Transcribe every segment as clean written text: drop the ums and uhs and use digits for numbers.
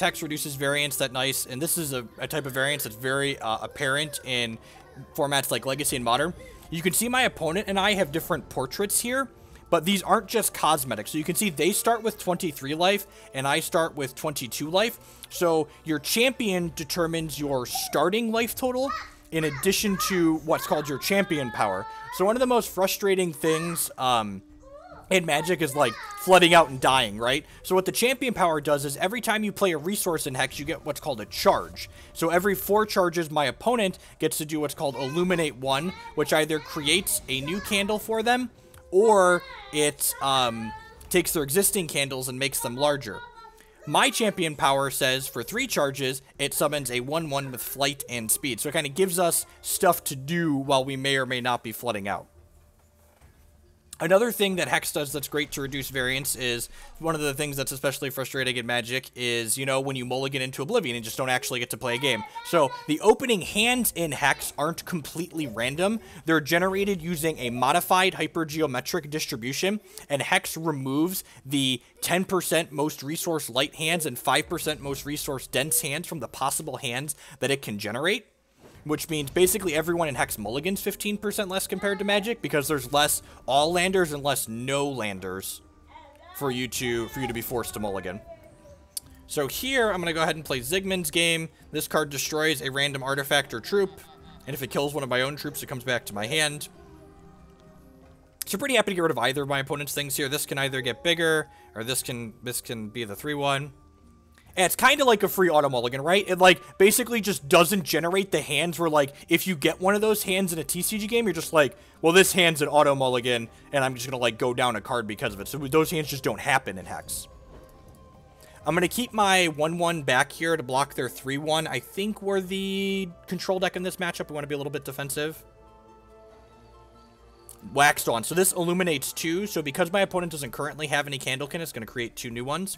Hex reduces variance that nice, and this is a type of variance that's very apparent in formats like Legacy and Modern. You can see my opponent and I have different portraits here, but these aren't just cosmetic. So you can see they start with 23 life, and I start with 22 life. So your champion determines your starting life total in addition to what's called your champion power. So one of the most frustrating things in Magic is like flooding out and dying, right? So what the champion power does is every time you play a resource in Hex, you get what's called a charge. So every 4 charges, my opponent gets to do what's called Illuminate 1, which either creates a new candle for them, or it takes their existing candles and makes them larger. My champion power says for 3 charges, it summons a 1/1 with flight and speed. So it kind of gives us stuff to do while we may or may not be flooding out. Another thing that Hex does that's great to reduce variance is, one of the things that's especially frustrating in Magic is, you know, when you mulligan into Oblivion and just don't actually get to play a game. So the opening hands in Hex aren't completely random. They're generated using a modified hypergeometric distribution, and Hex removes the 10% most resource light hands and 5% most resource dense hands from the possible hands that it can generate. Which means basically everyone in Hex mulligans 15% less compared to Magic, because there's less all landers and less no landers for you to be forced to mulligan. So here I'm gonna go ahead and play Zygmunt's game. This card destroys a random artifact or troop, and if it kills one of my own troops, it comes back to my hand. So pretty happy to get rid of either of my opponent's things here. This can either get bigger, or this can be the 3/1. And it's kind of like a free auto mulligan, right? It, like, basically just doesn't generate the hands where, like, if you get one of those hands in a TCG game, you're just like, well, this hand's an auto mulligan, and I'm just going to, like, go down a card because of it. So those hands just don't happen in Hex. I'm going to keep my 1/1 back here to block their 3/1. I think we're the control deck in this matchup. We want to be a little bit defensive. Waxed on. So this illuminates 2. So because my opponent doesn't currently have any Candlekin, it's going to create 2 new ones.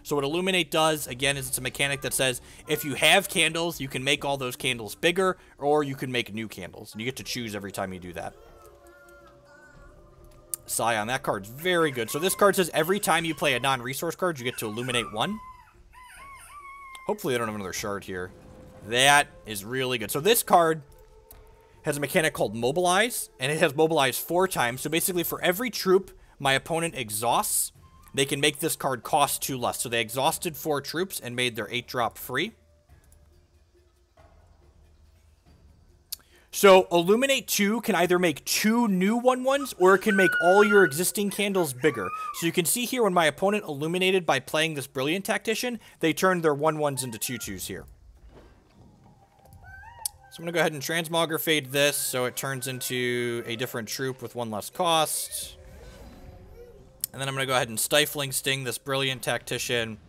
So what Illuminate does, again, is it's a mechanic that says if you have candles, you can make all those candles bigger, or you can make new candles. And you get to choose every time you do that. Scion, that card's very good. So this card says every time you play a non-resource card, you get to Illuminate 1. Hopefully they don't have another shard here. That is really good. So this card has a mechanic called Mobilize, and it has Mobilize 4 times. So basically for every troop my opponent exhausts, they can make this card cost 2 less. So they exhausted 4 troops and made their 8-drop free. So Illuminate 2 can either make 2 new 1/1s, or it can make all your existing candles bigger. So you can see here when my opponent illuminated by playing this Brilliant Tactician, they turned their 1/1s into 2/2s here. So I'm going to go ahead and Transmogrifade this so it turns into a different troop with 1 less cost. And then I'm going to go ahead and Stifling Sting this Brilliant Tactician.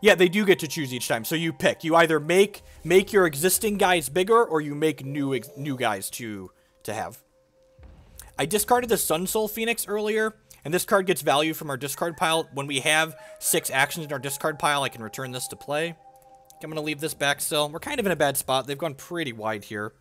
Yeah, they do get to choose each time. So you pick. You either make your existing guys bigger, or you make new guys to have. I discarded the Sunsoul Phoenix earlier, and this card gets value from our discard pile. When we have 6 actions in our discard pile, I can return this to play. I'm going to leave this back still. We're kind of in a bad spot. They've gone pretty wide here.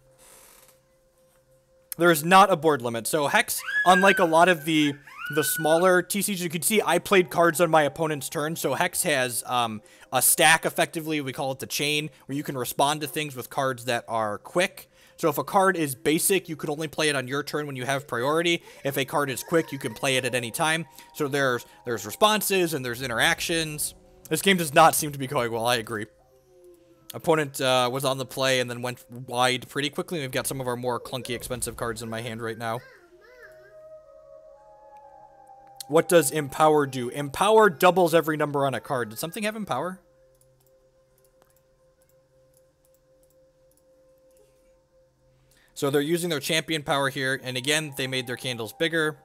There is not a board limit. So Hex, unlike a lot of the smaller TCGs, you can see I played cards on my opponent's turn. So Hex has a stack, effectively. We call it the chain, where you can respond to things with cards that are quick. So if a card is basic, you could only play it on your turn when you have priority. If a card is quick, you can play it at any time. So there's responses and there's interactions. This game does not seem to be going well, I agree. Opponent was on the play and then went wide pretty quickly. We've got some of our more clunky, expensive cards in my hand right now. What does Empower do? Empower doubles every number on a card. Did something have Empower? So they're using their champion power here, and again, they made their candles bigger.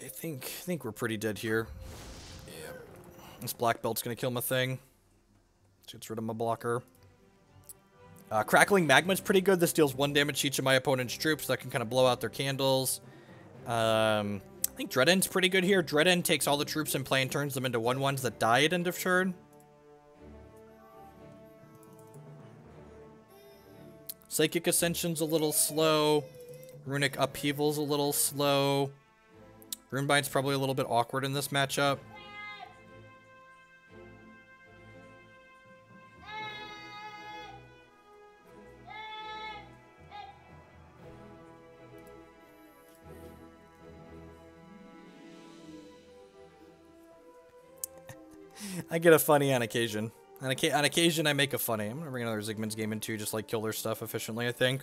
I think we're pretty dead here. Yeah. This black belt's gonna kill my thing. Gets rid of my blocker. Crackling Magma is pretty good. This deals 1 damage to each of my opponent's troops. That can kind of blow out their candles. I think Dread End's pretty good here. Dread End takes all the troops in play and turns them into 1/1s that die at end of turn. Psychic Ascension's a little slow. Runic Upheaval's a little slow. Runebind's probably a little bit awkward in this matchup. I get a funny on occasion. On occasion, I make a funny. I'm gonna bring another Zygmunt's game in too, just like kill their stuff efficiently, I think.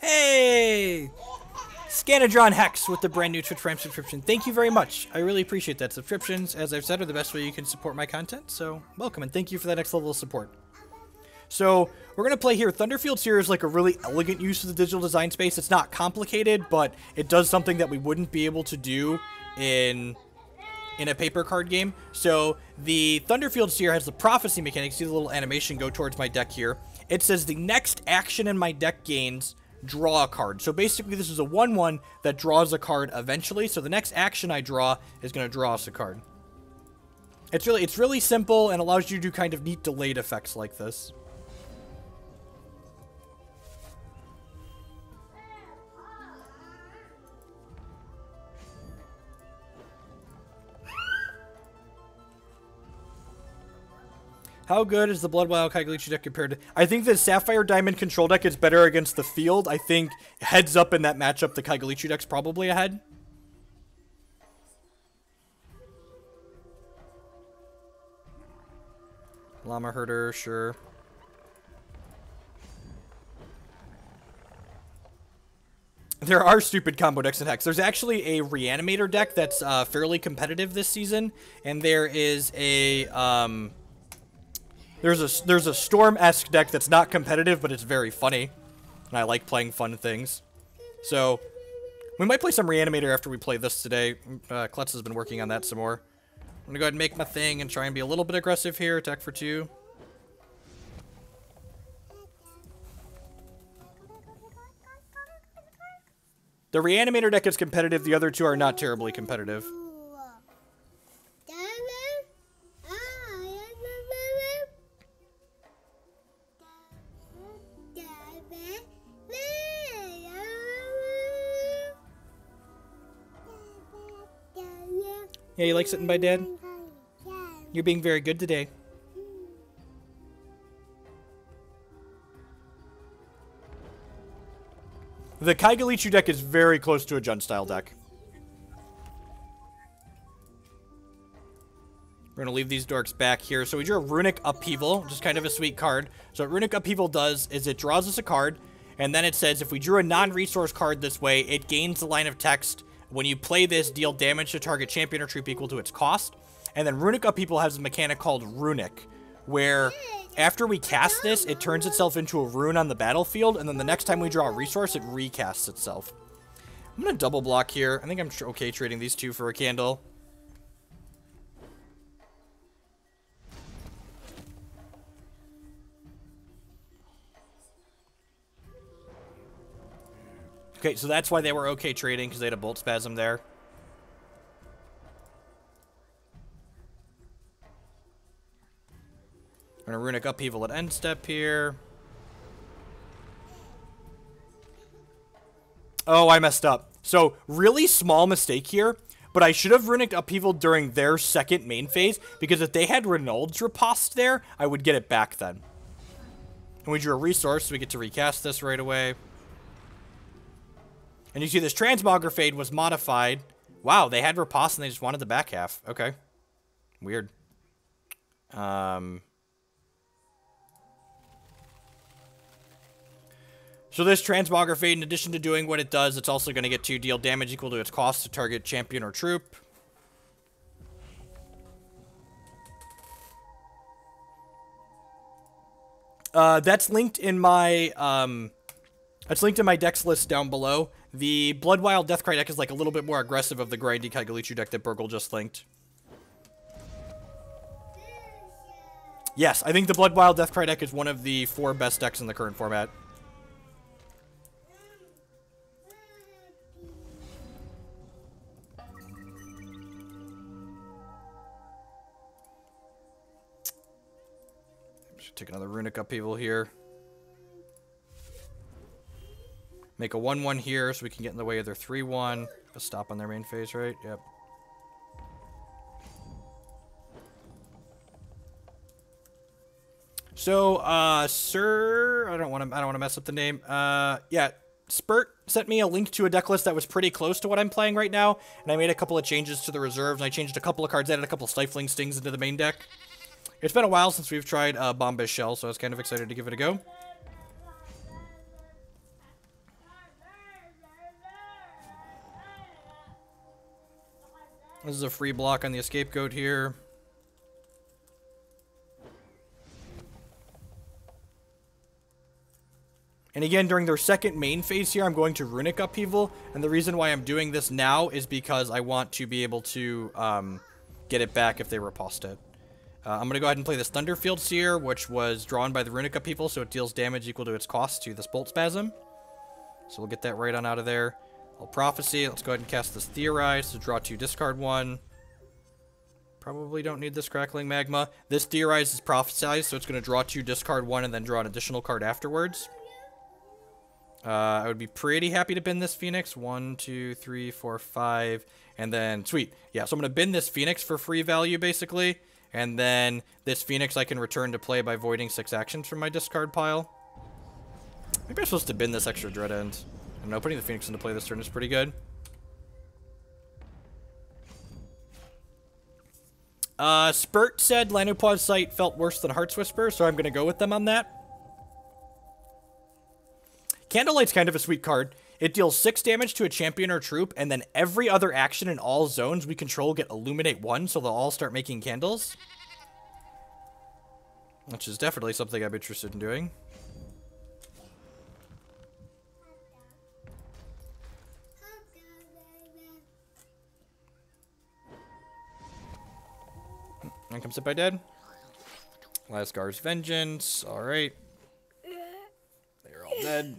Hey! Scanadron Hex with the brand new Twitch Prime subscription. Thank you very much. I really appreciate that. Subscriptions, as I've said, are the best way you can support my content, so welcome, and thank you for that next level of support. So, we're going to play here. Thunderfield Seer is like a really elegant use of the digital design space. It's not complicated, but it does something that we wouldn't be able to do in a paper card game. So, the Thunderfield Seer has the prophecy mechanic. See the little animation go towards my deck here. It says the next action in my deck gains draw a card. So basically this is a 1/1 that draws a card eventually. So the next action I draw is going to draw us a card. It's really simple and allows you to do kind of neat delayed effects like this. How good is the Bloodwild Candlelight deck compared to... I think the Sapphire Diamond control deck is better against the field. I think heads up in that matchup, the Candlelight deck's probably ahead. Llama Herder, sure. There are stupid combo decks in Hex. There's actually a Reanimator deck that's fairly competitive this season, and there is a... There's a Storm-esque deck that's not competitive, but it's very funny. And I like playing fun things. So, we might play some Reanimator after we play this today. Klutz has been working on that some more. I'm going to go ahead and make my thing and try and be a little bit aggressive here. Attack for 2. The Reanimator deck is competitive. The other two are not terribly competitive. Yeah, you like sitting by Dad? You're being very good today. The Kaigalichu deck is very close to a Jund style deck. We're going to leave these dorks back here. So we drew a Runic Upheaval, which is kind of a sweet card. So what Runic Upheaval does is it draws us a card, and then it says if we drew a non-resource card this way, it gains the line of text. When you play this, deal damage to target champion or troop equal to its cost. And then Runic Upheaval has a mechanic called Runic, where after we cast this, it turns itself into a rune on the battlefield, and then the next time we draw a resource, it recasts itself. I'm going to double block here. I think I'm okay trading these two for a candle. Okay, so that's why they were okay trading, because they had a Bolt Spasm there. I'm going to Runic Upheaval at end step here. Oh, I messed up. So, really small mistake here, but I should have Runic Upheaval during their second main phase, because if they had Reginald's Riposte there, I would get it back then. And we drew a resource, so we get to recast this right away. And you see this Transmogrifade was modified. Wow, they had Riposte and they just wanted the back half. Okay. Weird. So this Transmogrifade, in addition to doing what it does, it's also going to get to deal damage equal to its cost to target champion or troop. That's linked in my decks list down below. The Bloodwild Deathcry deck is like a little bit more aggressive of the grindy Kaigalichu deck that Burgle just linked. Yes, I think the Blood Wild Deathcry deck is one of the 4 best decks in the current format. Should take another Runic Upheaval here. Make a 1/1 here so we can get in the way of their 3/1. A stop on their main phase, right? Yep. So, sir, I don't want to mess up the name. Yeah, Spurt sent me a link to a deck list that was pretty close to what I'm playing right now, and I made a couple of changes to the reserves, and I changed a couple of cards, added a couple of Stifling Stings into the main deck. It's been a while since we've tried Bombus Shell, so I was kind of excited to give it a go. This is a free block on the Scapegoat here. And again, during their second main phase here, I'm going to Runic Upheaval. And the reason why I'm doing this now is because I want to be able to get it back if they riposte it. I'm going to go ahead and play this Thunderfield Seer, which was drawn by the Runic Upheaval, so it deals damage equal to its cost to this Bolt Spasm. So we'll get that right on out of there. I'll Prophecy. Let's go ahead and cast this Theorize to draw 2, discard 1. Probably don't need this Crackling Magma. This Theorize is Prophesized, so it's going to draw 2, discard 1, and then draw an additional card afterwards. I would be pretty happy to bin this Phoenix. 1, 2, 3, 4, 5, and then, sweet. Yeah, so I'm going to bin this Phoenix for free value, basically. And then this Phoenix I can return to play by voiding 6 actions from my discard pile. Maybe I'm supposed to bin this extra Dread End. I don't know, putting the Phoenix into play this turn is pretty good. Spurt said Lanopaw's Sight felt worse than Heart's Whisper, so I'm going to go with them on that. Candlelight's kind of a sweet card. It deals 6 damage to a champion or troop, and then every other action in all zones we control get Illuminate 1, so they'll all start making candles. Which is definitely something I'm interested in doing. And comes Hit by Dead. Lasgar's Vengeance. Alright. They're all dead.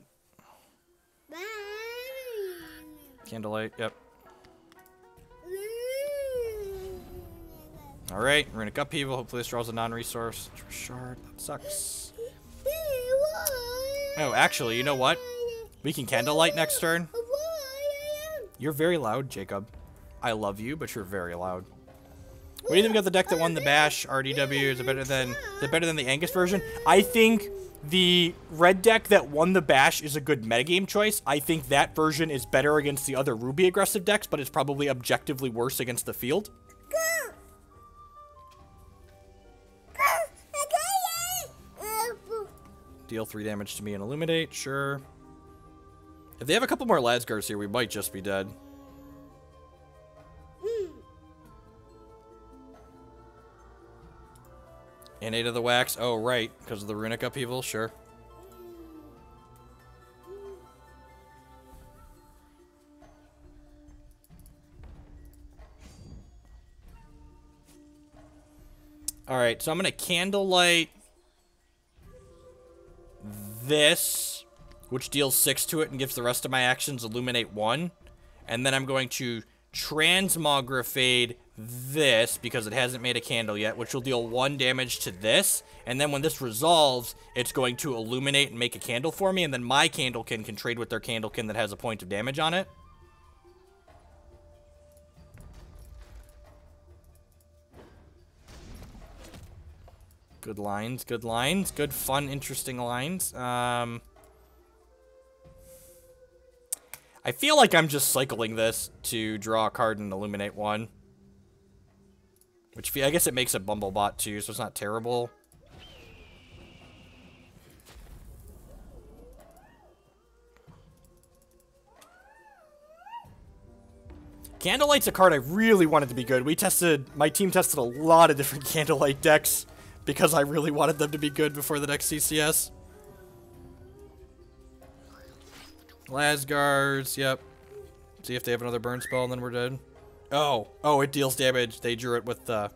Candlelight, yep. Alright, Runic Upheaval. Hopefully this draws a non-resource. Shard, that sucks. Oh, actually, you know what? We can Candlelight next turn. You're very loud, Jacob. I love you, but you're very loud. What do you think of the deck that won the Bash? RDW, is it better than the Angus version? I think the red deck that won the Bash is a good metagame choice. I think that version is better against the other Ruby aggressive decks, but it's probably objectively worse against the field. Deal 3 damage to me and Illuminate, sure. If they have a couple more Lasgars here, we might just be dead. And 8 of the Wax. Oh, right. Because of the Runic Upheaval. Sure. Alright, so I'm going to Candlelight this, which deals 6 to it and gives the rest of my actions Illuminate 1. And then I'm going to Transmogrifade this, because it hasn't made a candle yet, which will deal 1 damage to this, and then when this resolves, it's going to illuminate and make a candle for me, and then my Candlekin can trade with their Candlekin that has a point of damage on it. Good lines, good lines. Good, fun, interesting lines. I feel like I'm just cycling this to draw a card and illuminate 1. Which, I guess it makes a Bumblebot too, so it's not terrible. Candlelight's a card I really wanted to be good. My team tested a lot of different Candlelight decks because I really wanted them to be good before the next CCS. Lasgars, yep. See if they have another burn spell and then we're dead. Oh, it deals damage. They drew it with the...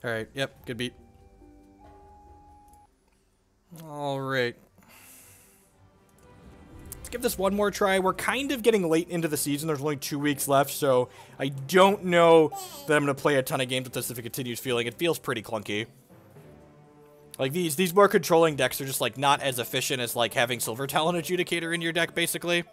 Alright, yep, good beat. All right. Let's give this one more try. We're kind of getting late into the season. There's only 2 weeks left, so I don't know that I'm going to play a ton of games with this if it continues feeling. It feels pretty clunky. Like, these more controlling decks are just, like, not as efficient as, like, having Silver Talon Adjudicator in your deck, basically.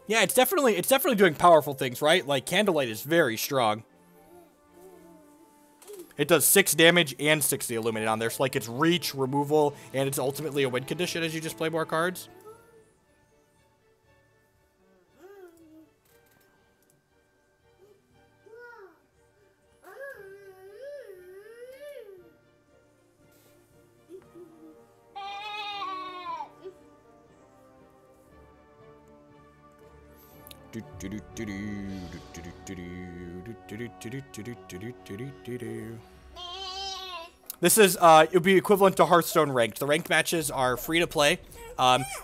Yeah, it's definitely doing powerful things, right? Like, Candlelight is very strong. It does 6 damage and 60 Illuminate on there. So, like, it's reach, removal, and it's ultimately a win condition as you just play more cards. This is, it would be equivalent to Hearthstone Ranked. The ranked matches are free to play.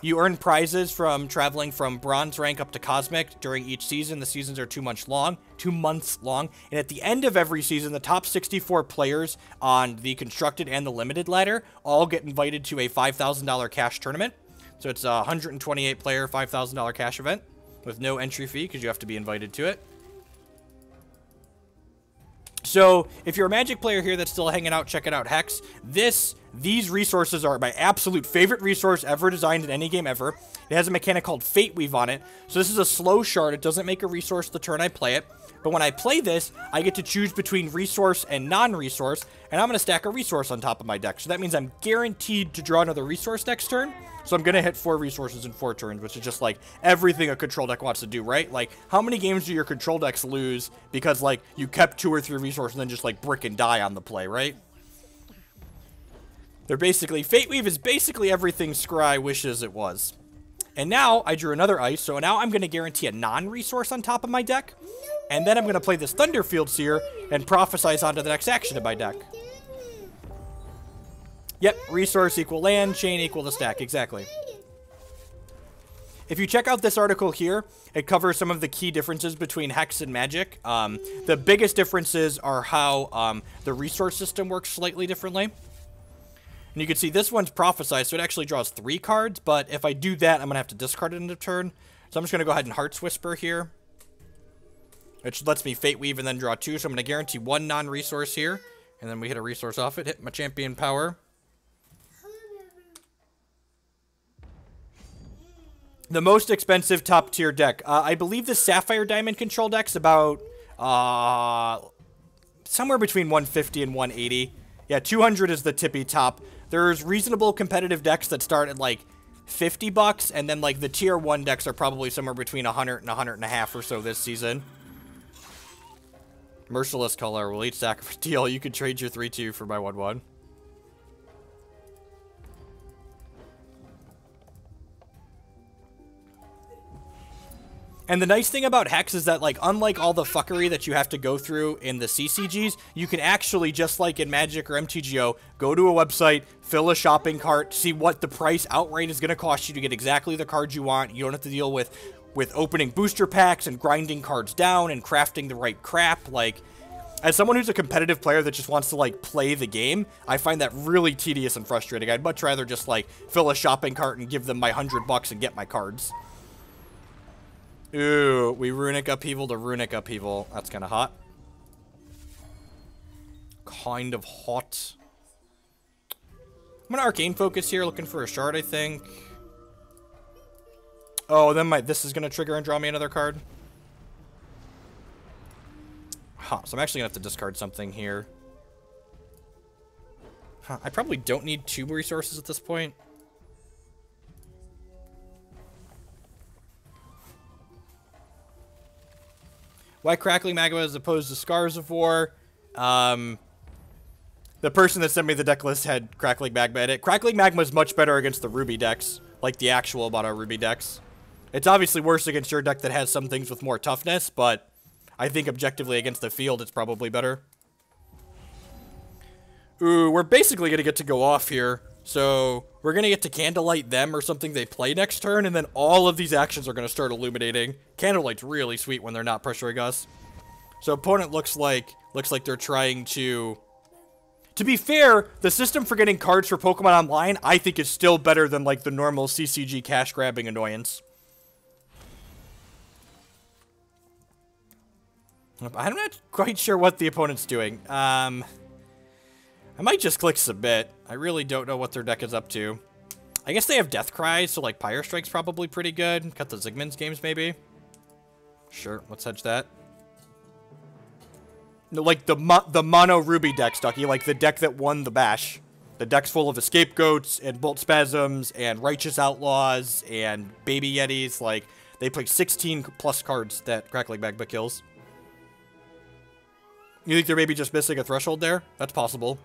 You earn prizes from traveling from Bronze rank up to Cosmic during each season. The seasons are 2 months long. And at the end of every season, the top 64 players on the Constructed and the Limited ladder all get invited to a $5,000 cash tournament. So it's a 128 player, $5,000 cash event with no entry fee because you have to be invited to it. So, if you're a Magic player here that's still hanging out, checking out Hex, these resources are my absolute favorite resource ever designed in any game ever. It has a mechanic called Fate Weave on it. So this is a slow shard. It doesn't make a resource the turn I play it. But when I play this, I get to choose between resource and non-resource, and I'm going to stack a resource on top of my deck. So that means I'm guaranteed to draw another resource next turn. So I'm going to hit 4 resources in 4 turns, which is just, like, everything a control deck wants to do, right? Like, how many games do your control decks lose because, like, you kept 2 or 3 resources and then just, like, brick and die on the play, right? They're basically, Fate Weave is basically everything Scry wishes it was. And now, I drew another ice, so now I'm going to guarantee a non-resource on top of my deck. And then I'm going to play this Thunderfield Seer and prophesize onto the next action in my deck. Yep, resource equal land, chain equal the stack, exactly. If you check out this article here, it covers some of the key differences between Hex and Magic. The biggest differences are how the resource system works slightly differently. And you can see this one's prophesized, so it actually draws 3 cards, but if I do that, I'm going to have to discard it in a turn. So I'm just going to go ahead and Heart's Whisper here, which lets me Fate Weave and then draw 2, so I'm going to guarantee 1 non-resource here. And then we hit a resource off it, hit my Champion Power. The most expensive top-tier deck. I believe the Sapphire Diamond control deck's about somewhere between 150 and 180. Yeah, 200 is the tippy top. There's reasonable competitive decks that start at, like, 50 bucks, and then, like, the tier 1 decks are probably somewhere between 100 and 150 or so this season. Merciless Color will each sacrifice deal. You can trade your 3-2 for my 1-1. And the nice thing about Hex is that, like, unlike all the fuckery that you have to go through in the CCGs, you can actually, just like in Magic or MTGO, go to a website, fill a shopping cart, see what the price outright is going to cost you to get exactly the cards you want. You don't have to deal with opening booster packs and grinding cards down and crafting the right crap. Like, as someone who's a competitive player that just wants to, like, play the game, I find that really tedious and frustrating. I'd much rather just, like, fill a shopping cart and give them my $100 and get my cards. Ooh, we Runic Upheaval to Runic Upheaval. That's kind of hot. Kind of hot. I'm gonna Arcane Focus here, looking for a shard, I think. Oh, then this is gonna trigger and draw me another card. Huh, so I'm actually gonna have to discard something here. Huh, I probably don't need 2 resources at this point. Why Crackling Magma as opposed to Scars of War? The person that sent me the deck list had Crackling Magma in it. Crackling Magma is much better against the Ruby decks, like the actual mono Ruby decks. It's obviously worse against your deck that has some things with more toughness, but I think objectively against the field, it's probably better. Ooh, we're basically going to get to go off here. So we're going to get to Candlelight them or something they play next turn, and then all of these actions are going to start illuminating. Candlelight's really sweet when they're not pressuring us. So opponent looks like they're trying to... To be fair, the system for getting cards for Pokemon Online, I think is still better than, like, the normal CCG cash-grabbing annoyance. I'm not quite sure what the opponent's doing. I might just click Submit. I really don't know what their deck is up to. I guess they have Death Cries, so, like, Pyre Strike's probably pretty good. Cut the Zygmunt's games, maybe. Sure, let's hedge that. No, like, the mono Ruby deck, Stucky. Like, the deck that won the Bash. The deck's full of Escapegoats, and Bolt Spasms, and Righteous Outlaws, and Baby Yetis. Like, they play 16+ cards that Crackling Magma kills. You think they're maybe just missing a threshold there? That's possible.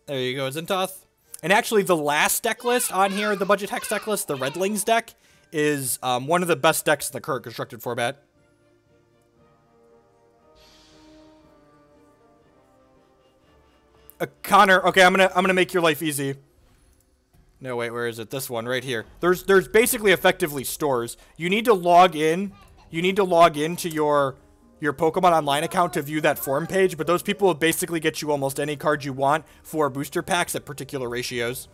There you go, Zintoth. And actually, the last deck list on here, the Budget Hex deck list, the Redlings deck, is one of the best decks in the current constructed format. Connor, okay, I'm gonna make your life easy. No, wait, where is it? This one right here. There's basically effectively stores. You need to log in. You need to log into your Pokemon Online account to view that forum page, but those people will basically get you almost any card you want for booster packs at particular ratios.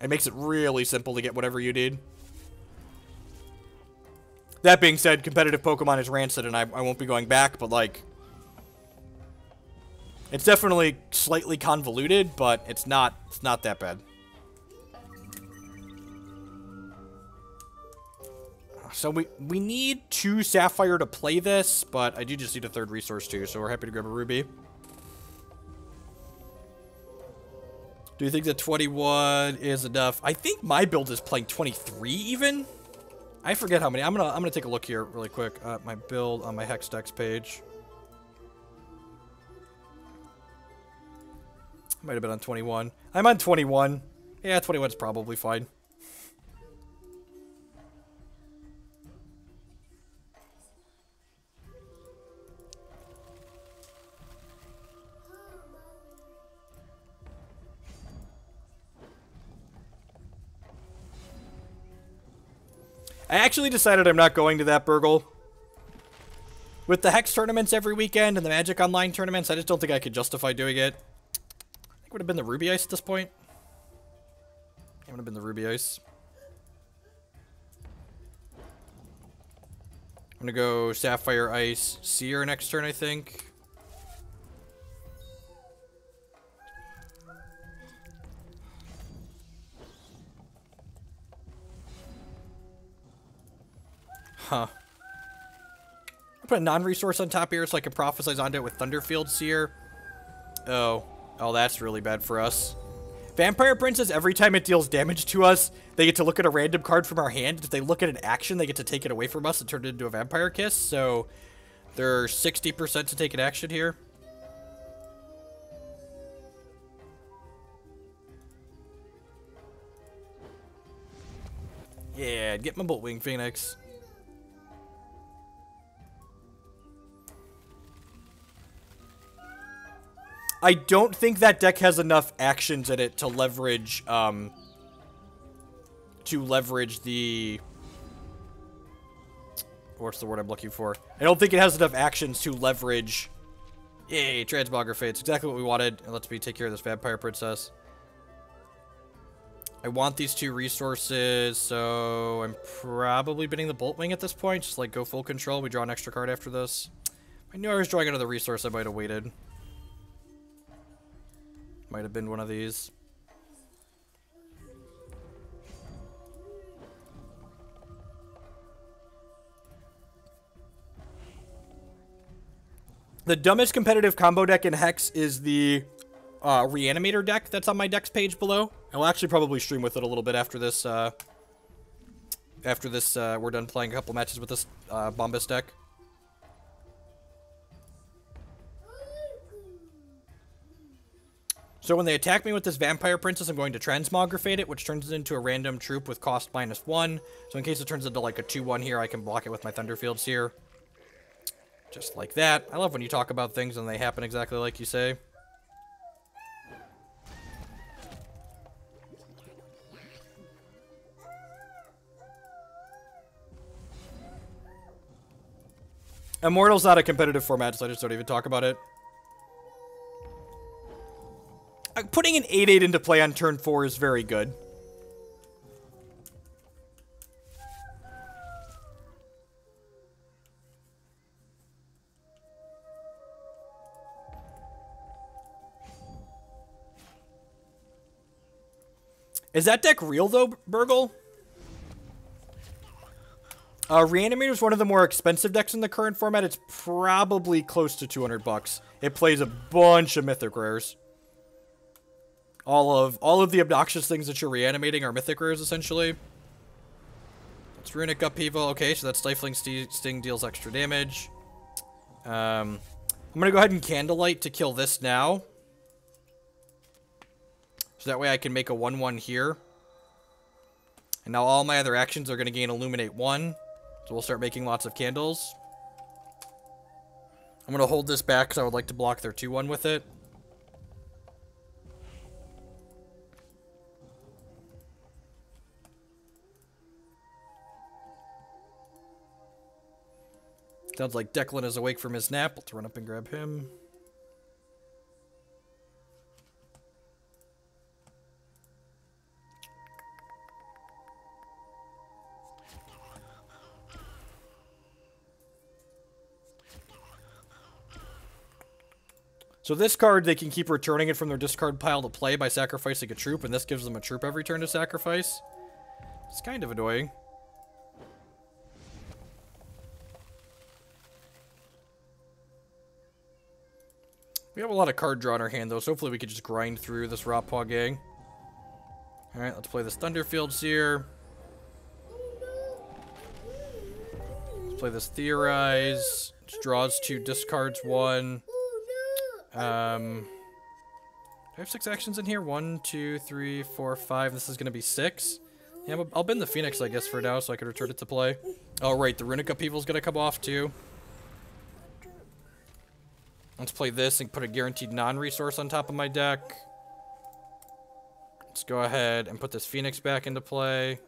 It makes it really simple to get whatever you need. That being said, competitive Pokemon is rancid, and I won't be going back, but, like... It's definitely slightly convoluted, but it's not that bad. So we need 2 Sapphire to play this, but I do just need a 3rd resource too, so we're happy to grab a Ruby. Do you think that 21 is enough? I think my build is playing 23 even. I forget how many. I'm gonna take a look here really quick at my build on my Hex Decks page. Might have been on 21. I'm on 21. Yeah, 21's probably fine. I actually decided I'm not going to that Burgle. With the Hex tournaments every weekend and the Magic Online tournaments, I just don't think I could justify doing it. I think it would have been the Ruby Ice at this point. It would have been the Ruby Ice. I'm going to go Sapphire Ice Seer next turn, I think. Huh. I'll put a non-resource on top here so I can prophesize onto it with Thunderfield Seer. Oh, that's really bad for us. Vampire Princess, every time it deals damage to us, they get to look at a random card from our hand. If they look at an action, they get to take it away from us and turn it into a Vampire Kiss. So they're 60% to take an action here. Yeah, get my Boltwing Phoenix. I don't think that deck has enough actions in it to leverage, the... What's the word I'm looking for? I don't think it has enough actions to leverage... Yay, Transmogrifade. It's exactly what we wanted. And let's take care of this Vampire Princess. I want these 2 resources, so I'm probably bidding the Boltwing at this point. Just, like, go full control. We draw an extra card after this. I knew I was drawing another resource. I might have waited. Might have been one of these. The dumbest competitive combo deck in Hex is the Reanimator deck that's on my decks page below. I'll actually probably stream with it a little bit after this after this, we're done playing a couple matches with this Bombus deck. So when they attack me with this Vampire Princess, I'm going to Transmogrifade it, which turns it into a random troop with cost -1. So in case it turns into like a 2-1 here, I can block it with my Thunderfield Seer. Just like that. I love when you talk about things and they happen exactly like you say. Immortal's not a competitive format, so I just don't even talk about it. Putting an 8/8 into play on turn 4 is very good. Is that deck real, though, Burgle? Reanimator is one of the more expensive decks in the current format. It's probably close to 200 bucks. It plays a bunch of Mythic Rares. All of the obnoxious things that you're reanimating are Mythic Rares, essentially. It's Runic Upheaval. Okay, so that Stifling Sting deals extra damage. I'm going to go ahead and Candlelight to kill this now. So that way I can make a 1-1 here. And now all my other actions are going to gain Illuminate 1. So we'll start making lots of candles. I'm going to hold this back because I would like to block their 2-1 with it. Sounds like Declan is awake from his nap. Let's run up and grab him. So this card, they can keep returning it from their discard pile to play by sacrificing a troop, and this gives them a troop every turn to sacrifice. It's kind of annoying. We have a lot of card draw in our hand, though, so hopefully we can just grind through this Raw Paw gang. Alright, let's play this Thunderfield Seer. Let's play this Theorize. Which draws 2, discards 1. Do I have 6 actions in here? 1, 2, 3, 4, 5. This is going to be 6. Yeah, I'll bend the Phoenix, I guess, for now, so I can return it to play. Oh, right, the Runic Upheaval is going to come off, too. Let's play this and put a guaranteed non-resource on top of my deck. Let's go ahead and put this Phoenix back into play.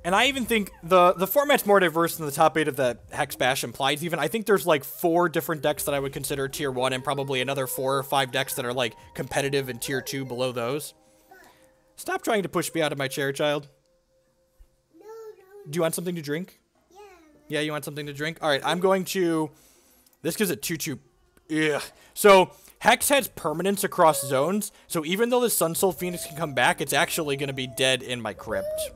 And I even think the format's more diverse than the top 8 of the Hex Bash implies even. I think there's like 4 different decks that I would consider tier 1 and probably another 4 or 5 decks that are like competitive in tier 2 below those. Stop trying to push me out of my chair, child. No. Do you want something to drink? Yeah. Yeah, you want something to drink? All right, I'm going to... This gives it 2/2. Ugh. So, Hex has permanence across zones, so even though the Sunsoul Phoenix can come back, it's actually going to be dead in my crypt.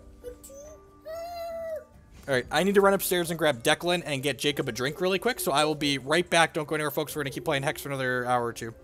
Alright, I need to run upstairs and grab Declan and get Jacob a drink really quick, so I will be right back. Don't go anywhere, folks. We're going to keep playing Hex for another hour or 2.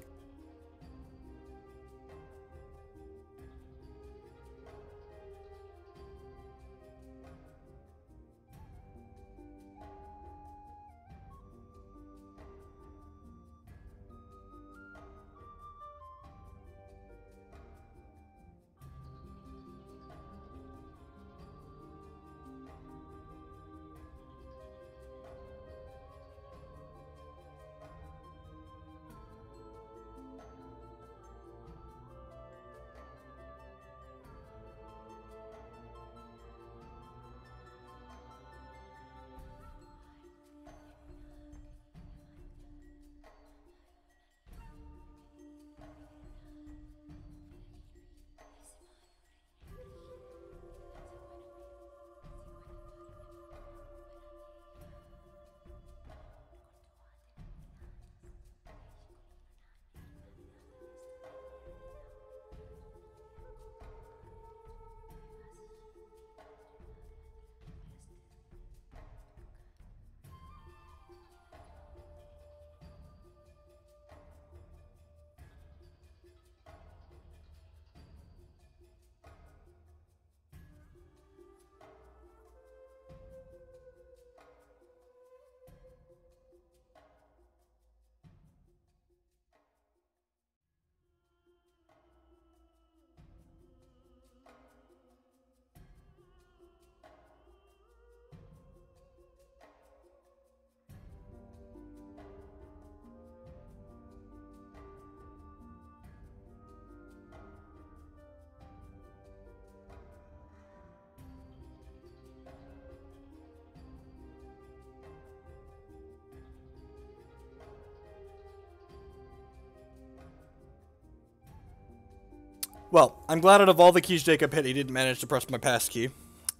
Well, I'm glad out of all the keys Jacob hit, he didn't manage to press my pass key.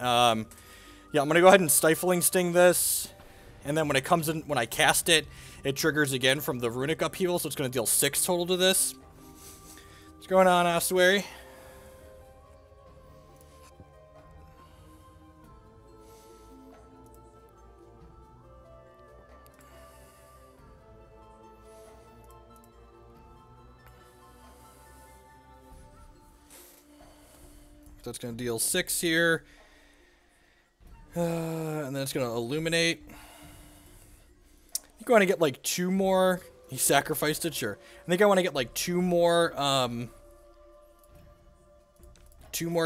Yeah, I'm going to go ahead and Stifling Sting this. And then when it comes in, when I cast it, it triggers again from the Runic Upheaval, so it's going to deal 6 total to this. What's going on, Ossuary? So it's going to deal 6 here. And then it's going to illuminate. I think I want to get like 2 more. He sacrificed it, sure. I think I want to get like 2 more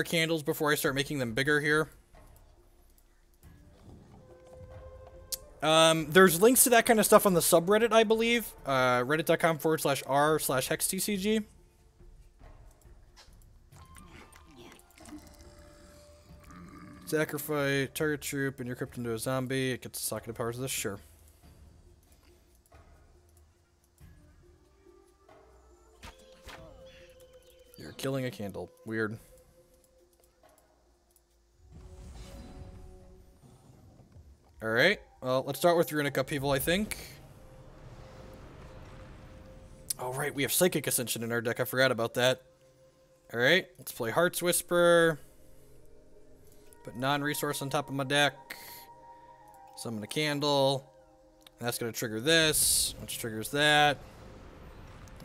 candles before I start making them bigger here. There's links to that kind of stuff on the subreddit, I believe. Reddit.com/r/hextcg. Sacrifice target troop and you're crypt into a zombie. It gets the socketed powers of this, sure. You're killing a candle. Weird. Alright, well, let's start with Runic Upheaval, I think. Oh, right, we have Psychic Ascension in our deck. I forgot about that. Alright, let's play Heart's Whisper. Put non-resource on top of my deck. Summon a candle. And that's going to trigger this, which triggers that.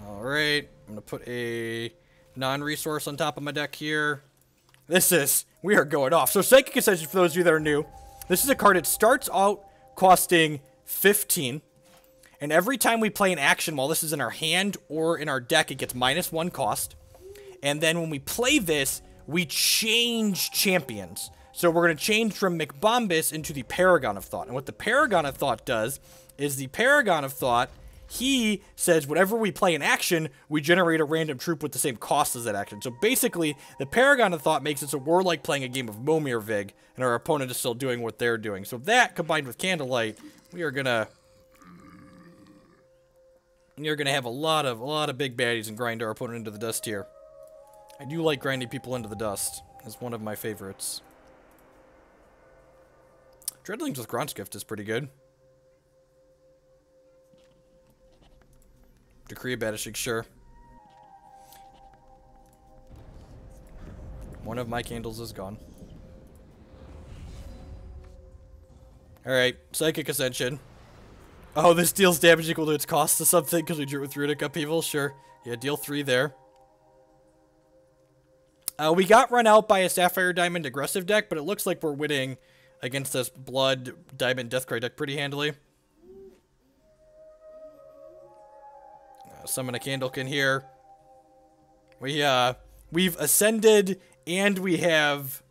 Alright, I'm going to put a non-resource on top of my deck here. We are going off. So Psychic Ascension, for those of you that are new, this is a card that starts out costing 15. And every time we play an action while this is in our hand or in our deck, it gets -1 cost. And then when we play this, we change champions. So we're going to change from McBombus into the Paragon of Thought. And what the Paragon of Thought does is the Paragon of Thought, he says whenever we play an action, we generate a random troop with the same cost as that action. So basically, the Paragon of Thought makes it so we're like playing a game of Momir Vig, and our opponent is still doing what they're doing. So that, combined with Candlelight, we are going to... You're going to have a lot of big baddies and grind our opponent into the dust here. I do like grinding people into the dust. It's one of my favorites. Dreadlings with Graunt's Gift is pretty good. Decree of Banishing, sure. One of my candles is gone. Alright, Psychic Ascension. Oh, this deals damage equal to its cost to something because we drew it with Runic Upheaval, sure. Yeah, deal 3 there. We got run out by a Sapphire Diamond aggressive deck, but it looks like we're winning against this Blood Diamond Deathcry deck pretty handily. Summon a Candlekin here. We've ascended, and we have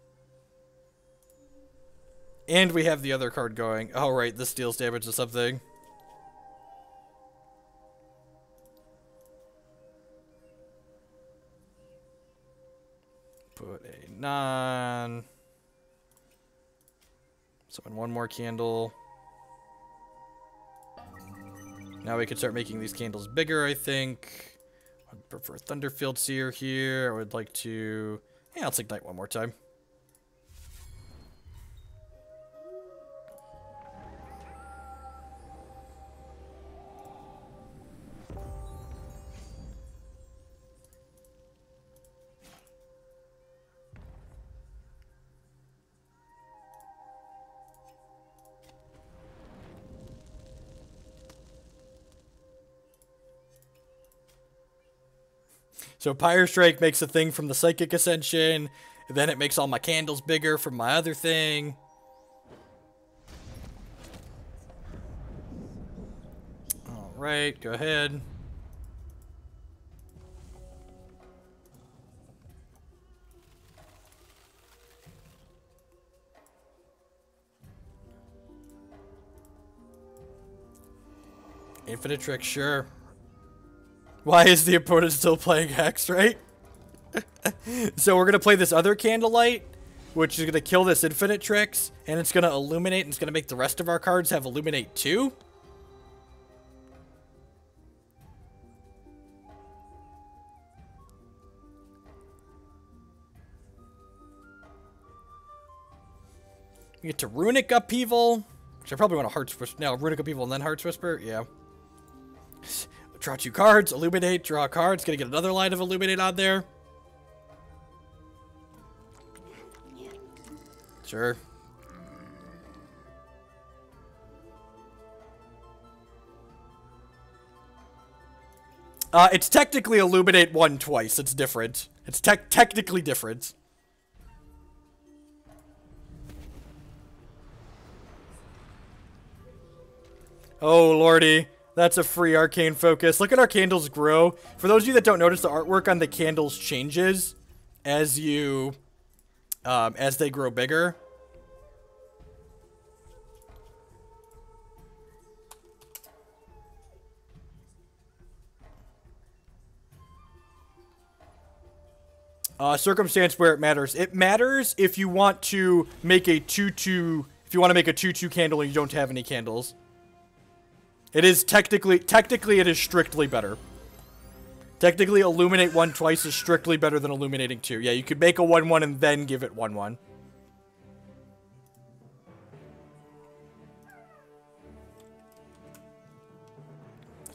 the other card going. Oh, right, this deals damage to something. Put a non. Summon 1 more candle. Now we can start making these candles bigger, I think. I'd prefer Thunderfield Seer here. I would like to... Yeah, let's ignite 1 more time. So Pyre Strike makes a thing from the Psychic Ascension, and then it makes all my candles bigger from my other thing. Alright, go ahead. Infinite Trick, sure. Why is the opponent still playing Hex, right? So we're going to play this other Candlelight, which is going to kill this Infinite Tricks, and it's going to illuminate, and it's going to make the rest of our cards have Illuminate too. We get to Runic Upheaval, which I probably want to Heart's Whisper. No, Runic Upheaval and then Heart's Whisper. Yeah. Draw 2 cards, Illuminate, draw a card. It's going to get another line of Illuminate on there. Sure. It's technically Illuminate 1 twice. It's different. It's technically different. Oh, lordy. That's a free Arcane Focus. Look at our candles grow. For those of you that don't notice, the artwork on the candles changes as you, as they grow bigger. Circumstance where it matters. It matters if you want to make a 2-2, if you want to make a 2-2 candle and you don't have any candles. It is technically it is strictly better. Technically, Illuminate 1 twice is strictly better than Illuminating 2. Yeah, you could make a 1-1 and then give it 1-1.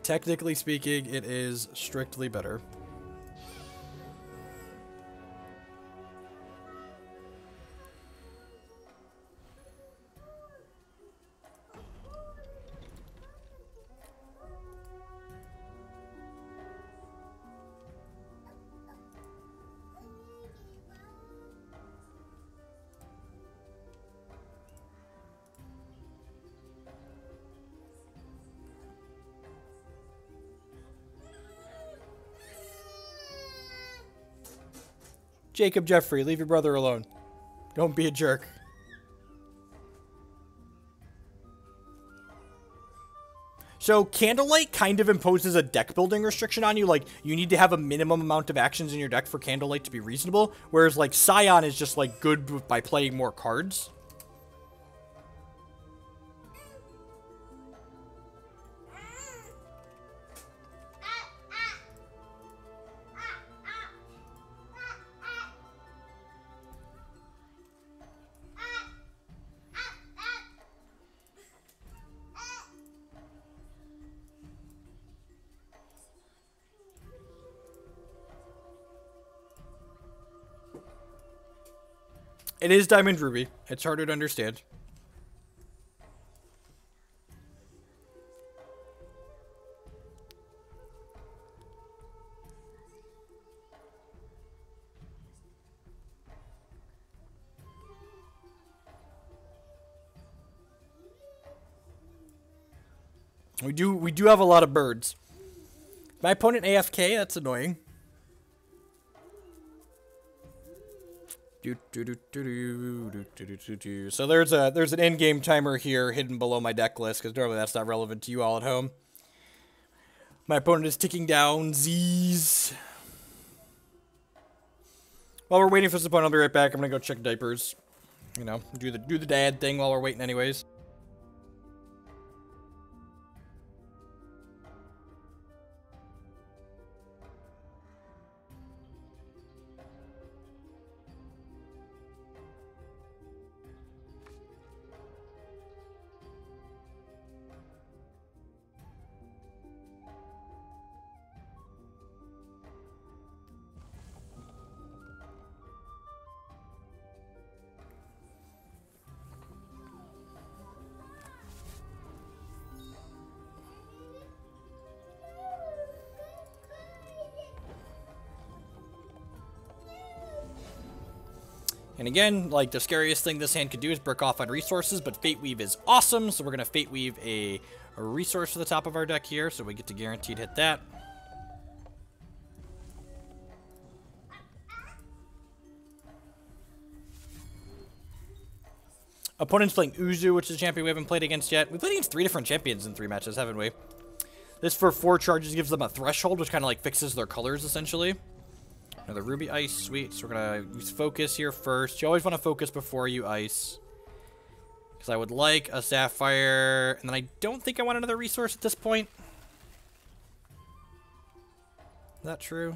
Technically speaking, it is strictly better. Jacob Jeffrey, leave your brother alone. Don't be a jerk. So, Candlelight kind of imposes a deck building restriction on you. Like, you need to have a minimum amount of actions in your deck for Candlelight to be reasonable. Whereas, like, Scion is just, like, good by playing more cards. It is Diamond Ruby. It's harder to understand. We do have a lot of birds. My opponent AFK, that's annoying. So there's an in-game timer here hidden below my deck list, because normally that's not relevant to you all at home. My opponent is ticking down Z's. While we're waiting for this opponent, I'll be right back. I'm gonna go check diapers. You know, do the dad thing while we're waiting anyways. And again, like, the scariest thing this hand could do is brick off on resources, but Fate Weave is awesome, so we're going to Fate Weave a resource to the top of our deck here, so we get to guaranteed hit that. Opponent's playing Uzu, which is a champion we haven't played against yet. We played against 3 different champions in 3 matches, haven't we? This for 4 charges gives them a threshold, which kind of like fixes their colors, essentially. Another Ruby Ice, sweet. So we're going to use Focus here first. You always want to Focus before you Ice. Because I would like a Sapphire. And then I don't think I want another resource at this point. Is that true?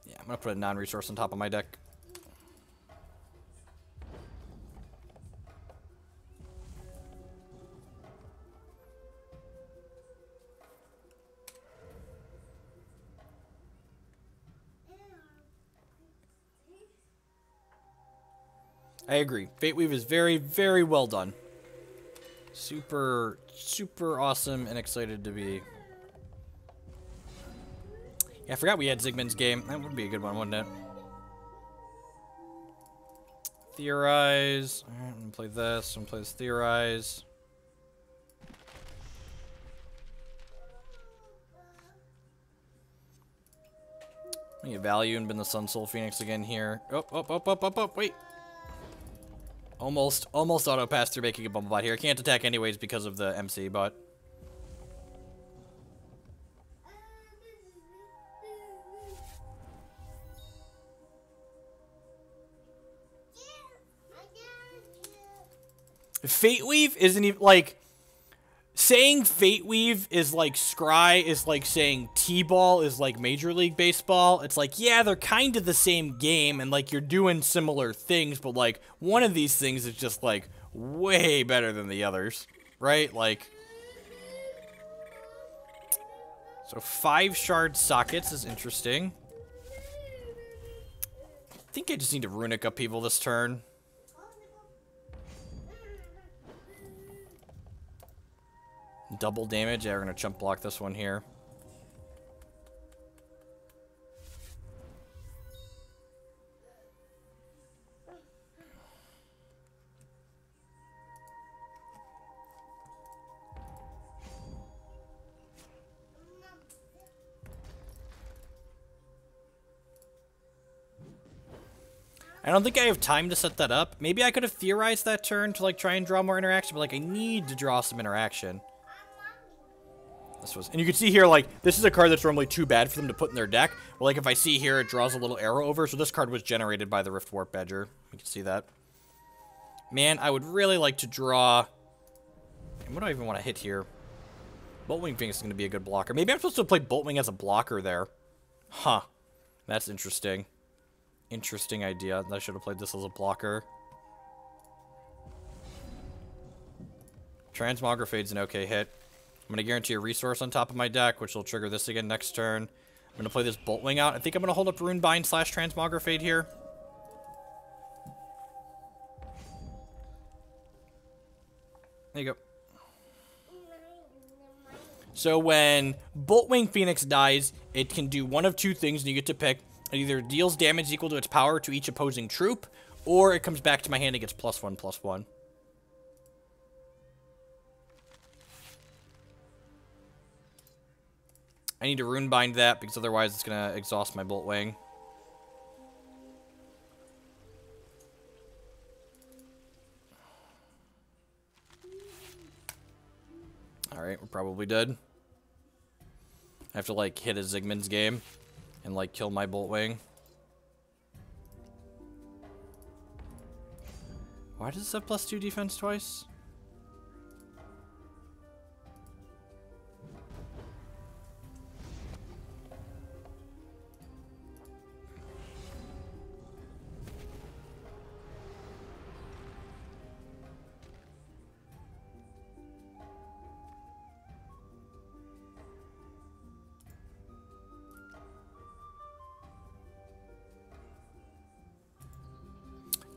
Yeah, I'm going to put a non-resource on top of my deck. I agree. Fate Weave is very, very well done. Super, super awesome and excited to be. Yeah, I forgot we had Zygmunt's game. That would be a good one, wouldn't it? Theorize. Alright, I'm gonna play this. I'm gonna play this Theorize. I'm gonna get value and been the Sunsoul Phoenix again here. Oh, wait. Almost auto pass through making a Bumblebot here. Can't attack anyways because of the MC, but. Fate Weave isn't even, like, saying Fate Weave is like Scry is like saying T-Ball is like Major League Baseball. It's like, yeah, they're kind of the same game, and, like, you're doing similar things, but, like, one of these things is just, like, way better than the others, right? Like, so 5 shard sockets is interesting. I think I just need to Runic Upheaval this turn. Double damage. Yeah, we're going to chump block this one here. I don't think I have time to set that up. Maybe I could have theorized that turn to, like, try and draw more interaction, but, like, I need to draw some interaction. This was, and you can see here, like, this is a card that's normally too bad for them to put in their deck. Well, like, if I see here, it draws a little arrow over, so this card was generated by the Rift Warp Badger. You can see that. Man, I would really like to draw. What do I even want to hit here? Boltwing Phoenix is going to be a good blocker. Maybe I'm supposed to play Boltwing as a blocker there. Huh. That's interesting. Interesting idea. I should have played this as a blocker. Transmogrifade's an okay hit. I'm going to guarantee a resource on top of my deck, which will trigger this again next turn. I'm going to play this Boltwing out. I think I'm going to hold up Runebind / Transmogrifade here. There you go. So when Boltwing Phoenix dies, it can do one of two things, and you get to pick. It either deals damage equal to its power to each opposing troop, or it comes back to my hand and gets +1/+1. I need to Runebind that, because otherwise it's going to exhaust my Boltwing. Alright, we're probably dead. I have to, like, hit a Zygmunt's game and, like, kill my Boltwing. Why does this have +2 defense twice?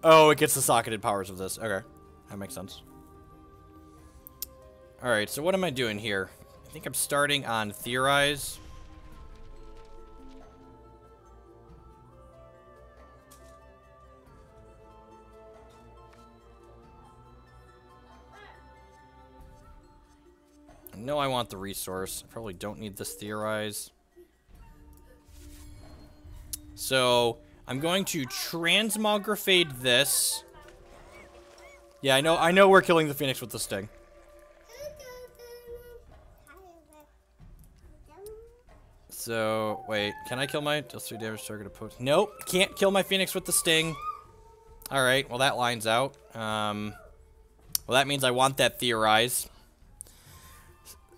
Oh, it gets the socketed powers of this. Okay. That makes sense. Alright, so what am I doing here? I think I'm starting on Theorize. I know I want the resource. I probably don't need this Theorize. So I'm going to Transmogrifade this. Yeah, I know we're killing the Phoenix with the Sting. So, wait, can I kill my deals 3 damage target opposed? Nope, can't kill my Phoenix with the Sting. Alright, well that lines out. Well, that means I want that Theorize.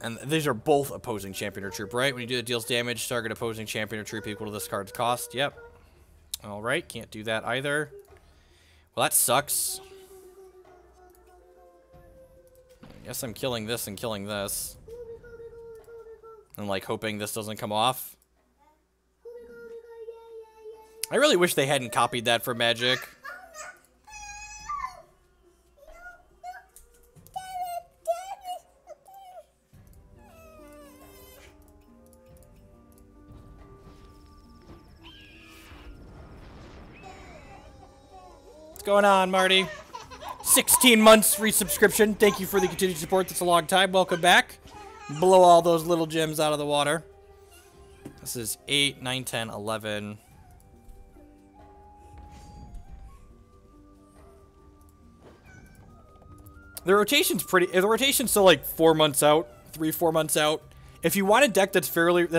And these are both opposing champion or troop, right? When you do it, deals damage, target opposing champion or troop equal to this card's cost. Yep. Alright, can't do that either. Well, that sucks. I guess I'm killing this and killing this. And, like, hoping this doesn't come off. I really wish they hadn't copied that for Magic. What's going on, Marty? 16 months free subscription. Thank you for the continued support. That's a long time. Welcome back. Blow all those little gems out of the water. This is 8, 9, 10, 11. The rotation's still like 4 months out, 3-4 months out. If you want a deck that's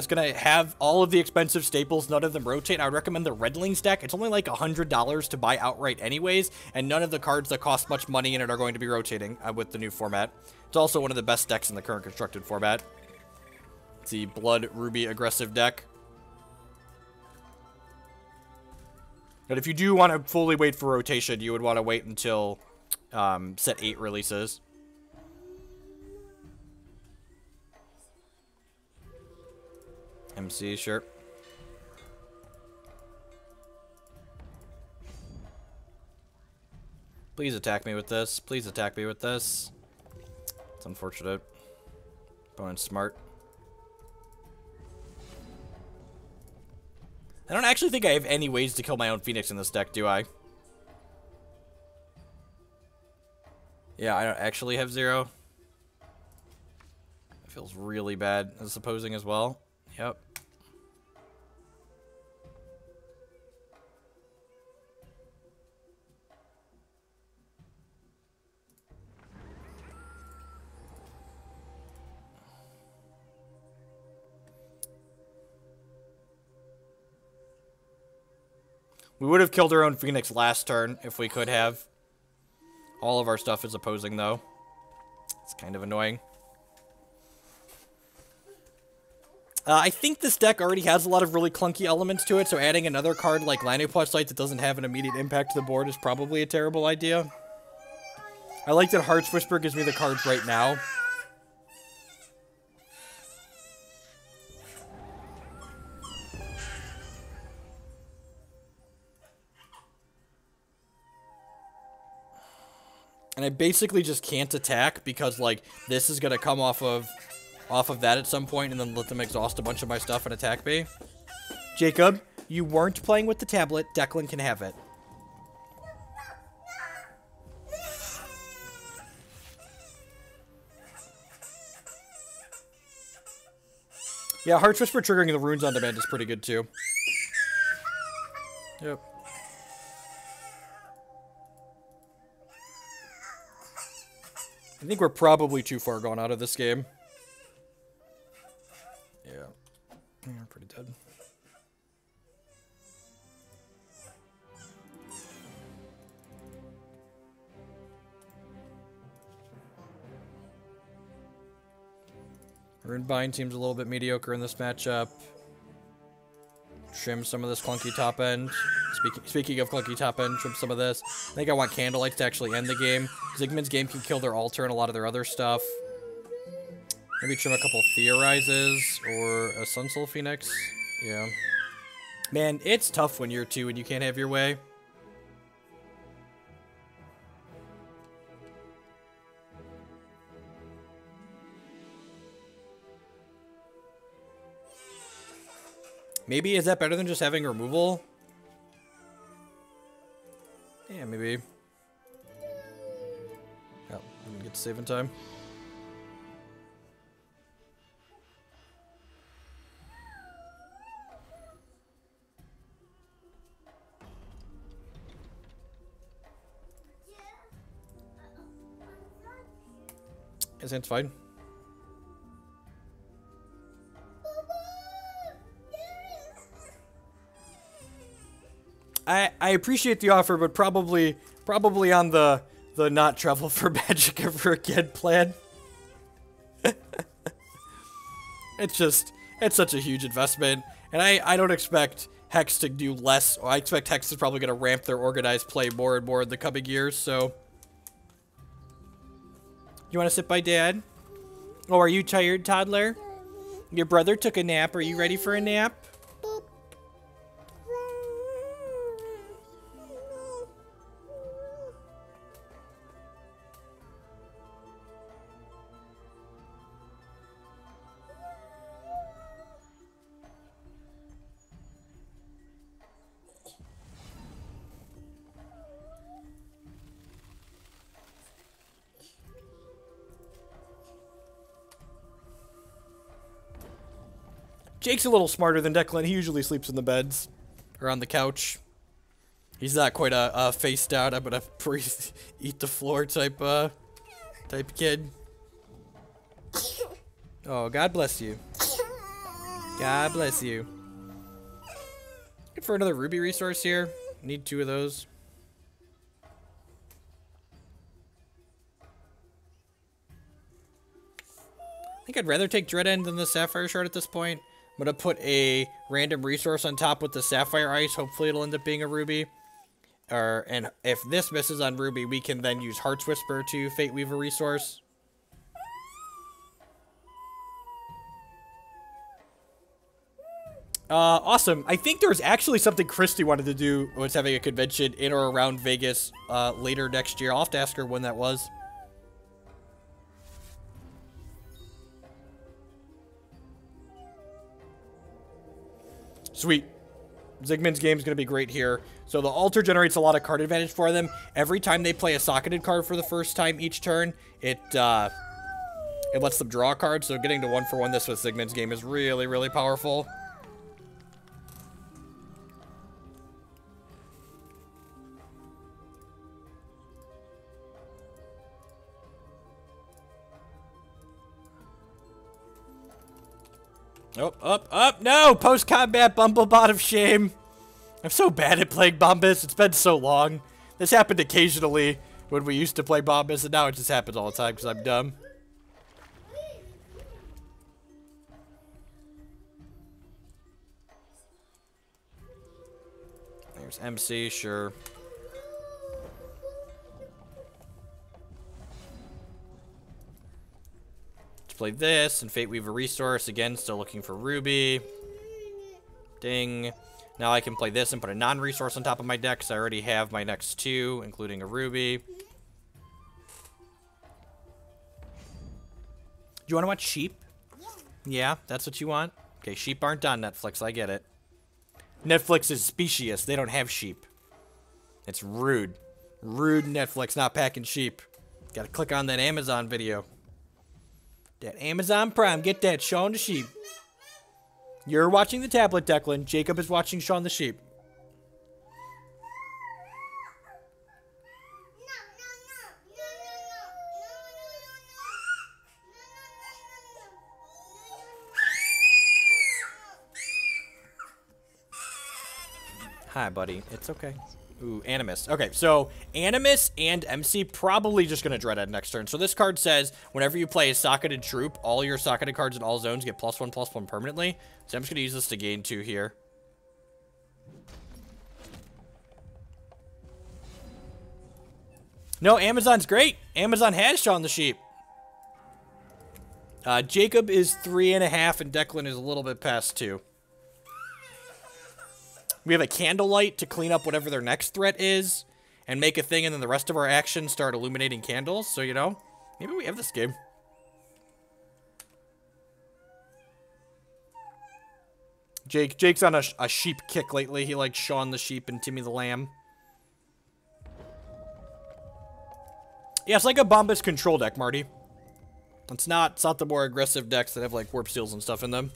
gonna have all of the expensive staples, none of them rotate, I would recommend the Redlings deck. It's only like $100 to buy outright anyways, and none of the cards that cost much money in it are going to be rotating with the new format. It's also one of the best decks in the current constructed format. It's the Blood Ruby aggressive deck. But if you do want to fully wait for rotation, you would want to wait until set 8 releases. MC, sure. Please attack me with this. Please attack me with this. It's unfortunate. Opponent's smart. I don't actually think I have any ways to kill my own Phoenix in this deck, do I? Yeah, I don't actually have 0. It feels really bad as opposing as well. Yep. We would have killed our own Phoenix last turn if we could have. All of our stuff is opposing, though. It's kind of annoying. I think this deck already has a lot of really clunky elements to it, so adding another card like Light that doesn't have an immediate impact to the board is probably a terrible idea. I like that Heart's Whisper gives me the cards right now. And I basically just can't attack because, like, this is going to come off of that at some point and then let them exhaust a bunch of my stuff and attack me. Jacob, you weren't playing with the tablet. Declan can have it. Yeah, Heart's Whisper triggering the runes on demand is pretty good, too. Yep. I think we're probably too far gone out of this game. Yeah. We're pretty dead. Runebind seems a little bit mediocre in this matchup. Trim some of this clunky top end. Speaking of clunky top end, trim some of this. I think I want Candlelight to actually end the game. Zygmunt's game can kill their altar and a lot of their other stuff. Maybe trim a couple Theorizes or a Sunsoul Phoenix. Yeah. Man, it's tough when you're 2 and you can't have your way. Maybe, is that better than just having removal? Yeah, maybe. Oh, didn't get to save in time. His hand's fine. I appreciate the offer, but probably on the not travel for Magic ever again plan. It's such a huge investment, and I don't expect Hex to do less. I expect Hex is probably going to ramp their organized play more and more in the coming years, so. You want to sit by Dad? Oh, are you tired, toddler? Your brother took a nap. Are you ready for a nap? Jake's a little smarter than Declan. He usually sleeps in the beds or on the couch. He's not quite a face down, I'm gonna eat the floor type kid. Oh, God bless you. God bless you. Looking for another ruby resource here. Need 2 of those. I think I'd rather take Dread End than the Sapphire Shard at this point. I'm gonna put a random resource on top with the Sapphire Ice. Hopefully it'll end up being a ruby. And if this misses on ruby, we can then use Heart's Whisper to Fate Weave a resource. Awesome. I think there's actually something Christy wanted to do, was having a convention in or around Vegas later next year. I'll have to ask her when that was. Sweet. Zygmunt's game is going to be great here. So the altar generates a lot of card advantage for them. Every time they play a socketed card for the first time each turn, it lets them draw a card. So getting to 1-for-1 this with Zygmunt's game is really, really powerful. Oh, no! Post-combat Bumblebot of shame. I'm so bad at playing Bombus. It's been so long. This happened occasionally when we used to play Bombus, and now it just happens all the time because I'm dumb. There's MC, sure. Play this and Fate Weave a resource. Again, still looking for ruby. Ding. Now I can play this and put a non-resource on top of my deck because I already have my next 2, including a ruby. Do you want to watch sheep? Yeah, that's what you want? Okay, sheep aren't on Netflix. I get it. Netflix is specious. They don't have sheep. It's rude. Rude Netflix not packing sheep. Gotta click on that Amazon video. That Amazon Prime, get that, Shaun the Sheep. You're watching the tablet, Declan. Jacob is watching Shaun the Sheep. Hi, buddy. It's okay. Ooh, Animus. Okay, so Animus and MC probably just going to Dread End next turn. So this card says, whenever you play a socketed troop, all your socketed cards in all zones get +1/+1 permanently. So I'm just going to use this to gain 2 here. No, Amazon's great. Amazon has Shaun the Sheep. Jacob is 3.5 and Declan is a little bit past 2. We have a Candlelight to clean up whatever their next threat is and make a thing, and then the rest of our actions start illuminating candles. So, you know, maybe we have this game. Jake's on a sheep kick lately. He likes Shaun the Sheep and Timmy the Lamb. Yeah, it's like a Bombus control deck, Marty. It's not the more aggressive decks that have, like, warp seals and stuff in them.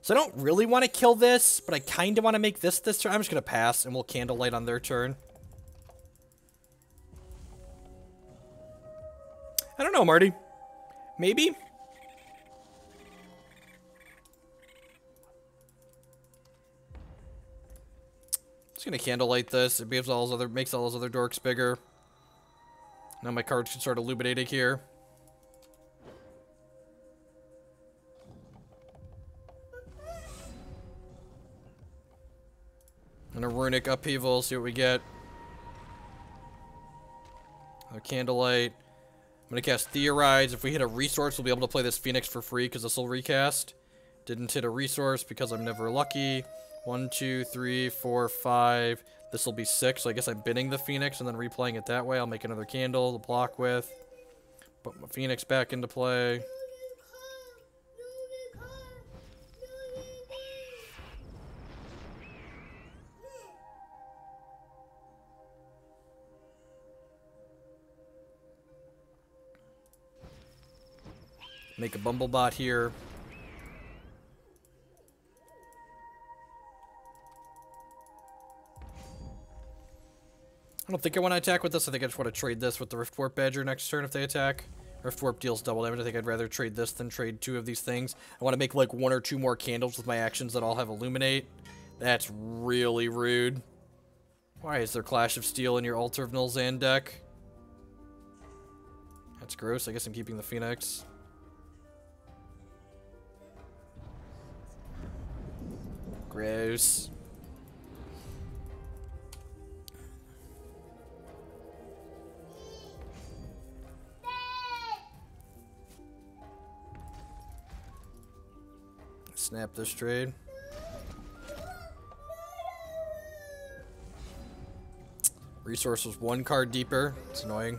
So I don't really want to kill this, but I kind of want to make this turn. I'm just going to pass, and we'll Candlelight on their turn. I don't know, Marty. Maybe? Just going to Candlelight this. It makes all those other dorks bigger. Now my cards should start illuminating here. And a Runic Upheaval, see what we get. A Candlelight. I'm going to cast Theorize. If we hit a resource, we'll be able to play this Phoenix for free because this will recast. Didn't hit a resource because I'm never lucky. 1, 2, 3, 4, 5. This will be 6, so I guess I'm binning the Phoenix and then replaying it that way. I'll make another candle to block with. Put my Phoenix back into play. Make a Bumblebot here. I don't think I want to attack with this. I think I just want to trade this with the Rift Warp Badger next turn if they attack. Rift Warp deals double damage. I think I'd rather trade this than trade 2 of these things. I want to make like 1 or 2 more candles with my actions that all have Illuminate. That's really rude. Why is there Clash of Steel in your Altar of Nulzan deck? That's gross. I guess I'm keeping the Phoenix. Gross. Snap this trade. Resource was 1 card deeper. It's annoying.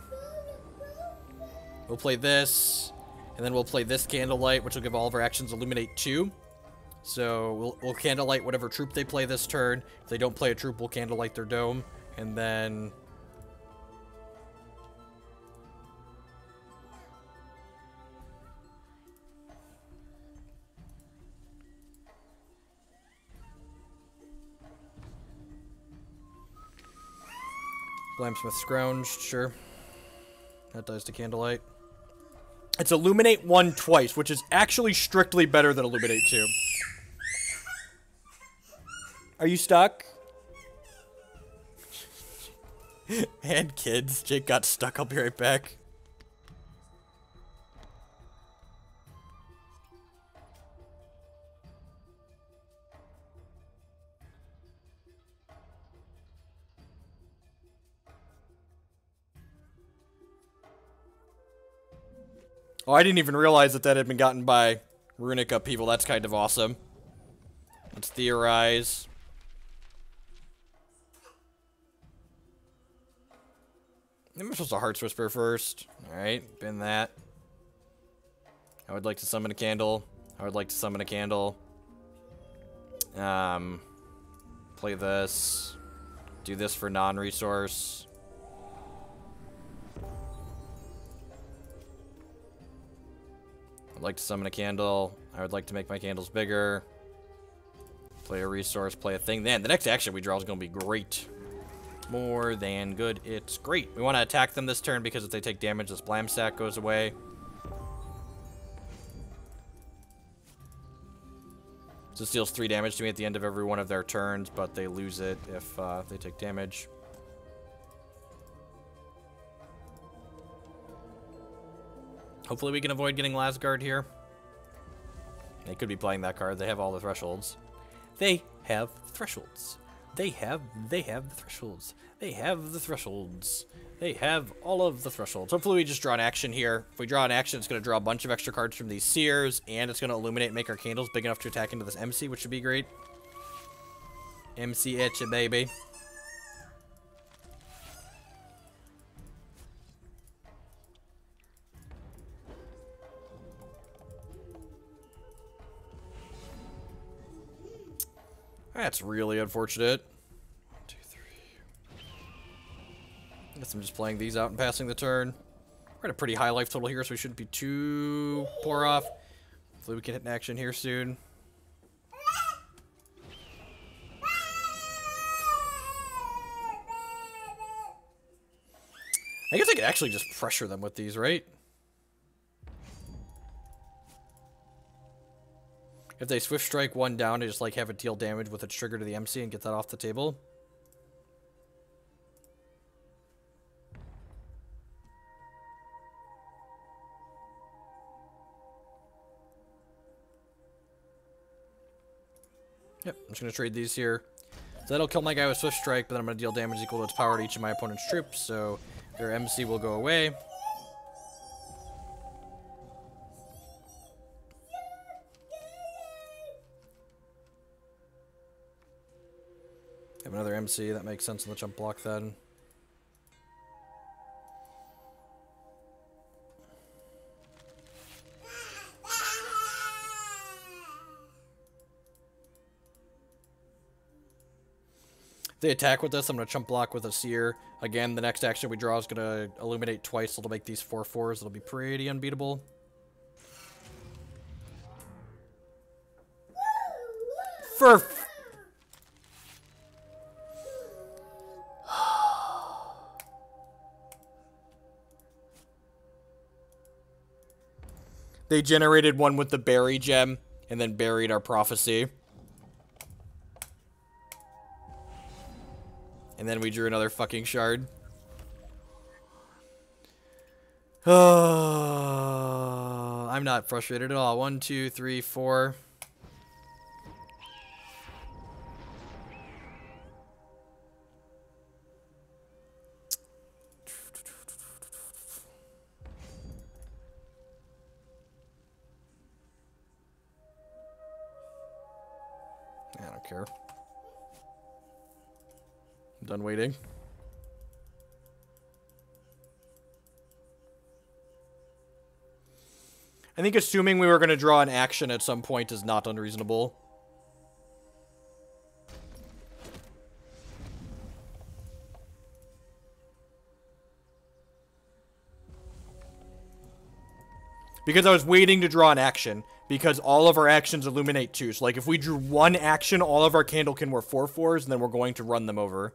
We'll play this, and then we'll play this Candlelight, which will give all of our actions Illuminate 2. So we'll Candlelight whatever troop they play this turn. If they don't play a troop, we'll Candlelight their dome, and then Blamsmith Scrounged, sure. That dies to Candlelight. It's Illuminate 1 twice, which is actually strictly better than Illuminate 2. Are you stuck? And kids, Jake got stuck. I'll be right back. Oh, I didn't even realize that that had been gotten by Runic Upheaval. That's kind of awesome. Let's Theorize. I'm supposed to Heart's Whisper first. Alright, bin that. I would like to summon a candle. I would like to summon a candle. Play this. Do this for non-resource. I'd like to summon a candle. I would like to make my candles bigger. Play a resource, play a thing. Then the next action we draw is going to be great. More than good. It's great. We want to attack them this turn because if they take damage, this Blam Sack goes away. So this deals 3 damage to me at the end of every one of their turns, but they lose it if they take damage. Hopefully we can avoid getting Lasgard here. They could be playing that card. They have all the thresholds. They have thresholds. They have the thresholds. They have the thresholds. They have all of the thresholds. Hopefully we just draw an action here. If we draw an action, it's going to draw a bunch of extra cards from these Seers, and it's going to illuminate and make our candles big enough to attack into this MC, which would be great. MC itcha, baby. That's really unfortunate. 1, 2, 3. I guess I'm just playing these out and passing the turn. We're at a pretty high life total here, so we shouldn't be too poor off. Hopefully we can hit an action here soon. I guess I could actually just pressure them with these, right? If they Swift Strike 1 down, I just like have it deal damage with its trigger to the MC and get that off the table. Yep, I'm just going to trade these here. So that'll kill my guy with Swift Strike, but then I'm going to deal damage equal to its power to each of my opponent's troops, so their MC will go away. Have another MC. That makes sense in the jump block then. If they attack with this, I'm going to jump block with a Seer. Again, the next action we draw is going to illuminate twice. It'll make these 4/4s. It'll be pretty unbeatable. They generated one with the berry gem and then buried our prophecy. And then we drew another fucking shard. I'm not frustrated at all. 1, 2, 3, 4. I don't care. I'm done waiting. I think assuming we were going to draw an action at some point is not unreasonable. Because I was waiting to draw an action. Because all of our actions illuminate too. So, like, if we drew one action, all of our Candlekin were 4/4s, and then we're going to run them over.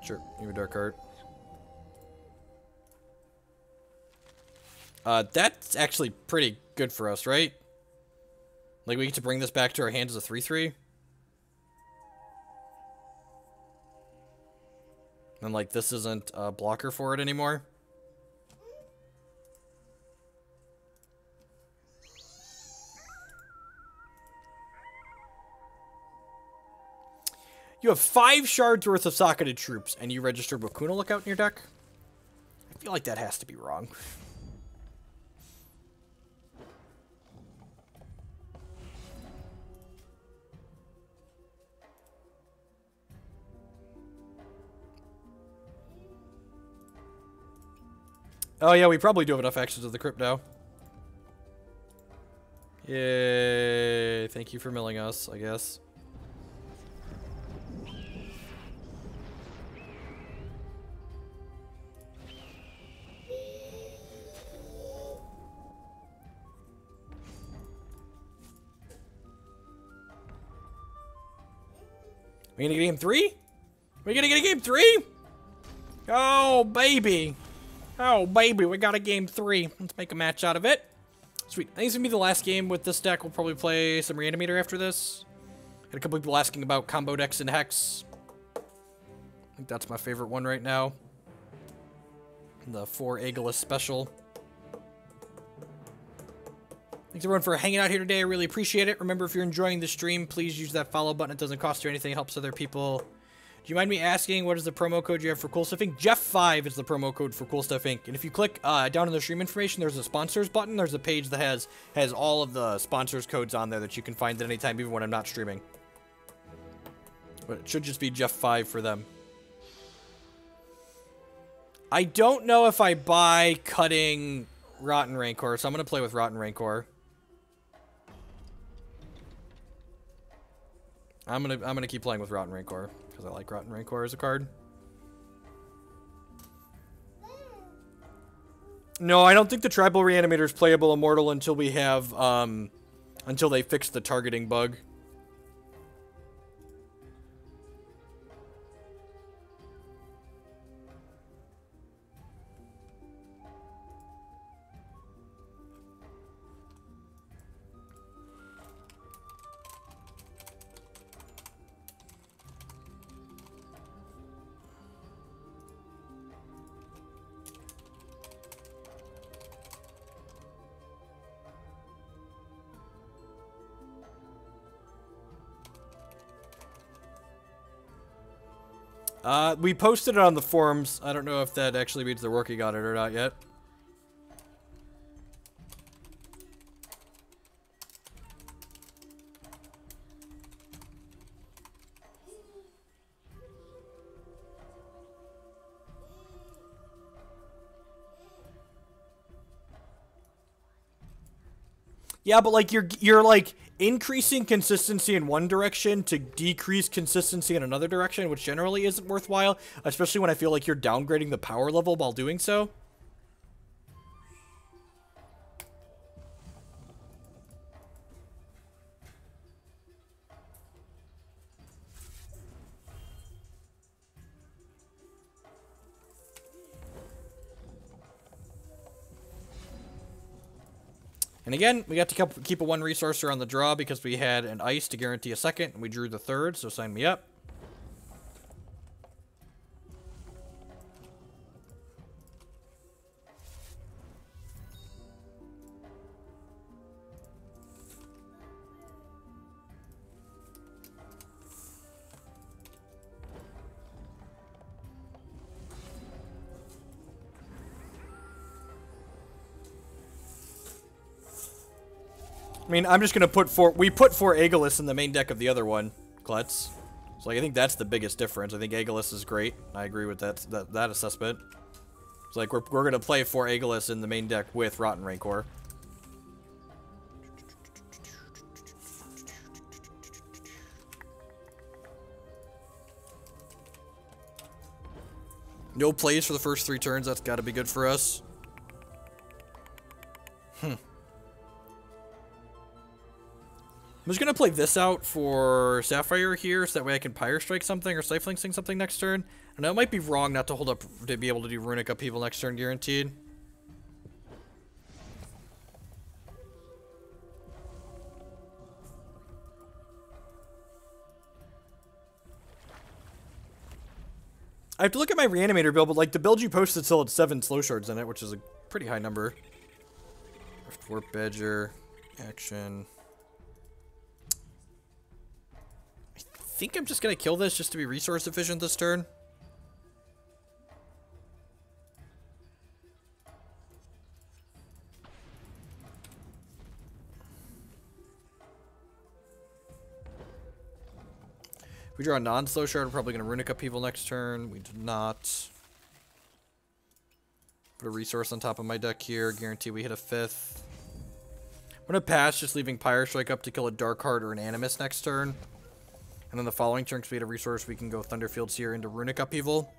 Sure, you have a dark art. That's actually pretty good for us, right? Like, we get to bring this back to our hands as a 3/3. And, like, this isn't a blocker for it anymore. You have 5 shards worth of socketed troops, and you registered Wakuna Lookout in your deck? I feel like that has to be wrong. Oh yeah, we probably do have enough actions of the crypt now. Yay, thank you for milling us, I guess. We gonna get a game 3? We gonna get a game 3? Oh, baby. Oh, baby, we got a game 3. Let's make a match out of it. Sweet. I think it's gonna be the last game with this deck. We'll probably play some Reanimator after this. Had a couple people asking about combo decks in Hex. I think that's my favorite one right now. The 4 Aegilis special. Thanks everyone for hanging out here today. I really appreciate it. Remember, if you're enjoying the stream, please use that follow button. It doesn't cost you anything. It helps other people. Do you mind me asking, what is the promo code you have for Cool Stuff Inc? Jeff5 is the promo code for Cool Stuff Inc. And if you click down in the stream information, there's a sponsors button. There's a page that has all of the sponsors codes on there that you can find at any time, even when I'm not streaming. But it should just be Jeff5 for them. I don't know if I buy cutting Rotten Rancor, so I'm going to play with Rotten Rancor. I'm gonna keep playing with Rotten Rancor because I like Rotten Rancor as a card. No, I don't think the Tribal Reanimator is playable Immortal until we have until they fix the targeting bug. We posted it on the forums. I don't know if that actually means they're working on it or not yet. Yeah, but like you're like increasing consistency in one direction to decrease consistency in another direction, which generally isn't worthwhile, especially when I feel like you're downgrading the power level while doing so. And again, we got to keep a one resourcer on the draw because we had an ice to guarantee a second, and we drew the third, so sign me up. I mean, I'm just gonna put we put 4 Aegilis in the main deck of the other one, Klutz. So like, I think that's the biggest difference. I think Aegilis is great. I agree with that assessment. So like, we're gonna play 4 Aegilis in the main deck with Rotten Rancor. No plays for the first 3 turns. That's got to be good for us. I'm just going to play this out for Sapphire here, so that way I can Pyre Strike something or Stifling Sting something next turn. I know it might be wrong not to hold up to be able to do Runic Upheaval next turn guaranteed. I have to look at my Reanimator build, but like the build you posted still had 7 slow shards in it, which is a pretty high number. Warp Badger, action. I think I'm just gonna kill this just to be resource efficient this turn. If we draw a non-slow shard, we're probably gonna Runic Upheaval next turn. We did not. Put a resource on top of my deck here. Guarantee we hit a 5th. I'm gonna pass, just leaving Pyre Strike up to kill a Dark Heart or an Animus next turn. And then the following turn, because we had a resource, we can go Thunderfield Seer into Runic Upheaval.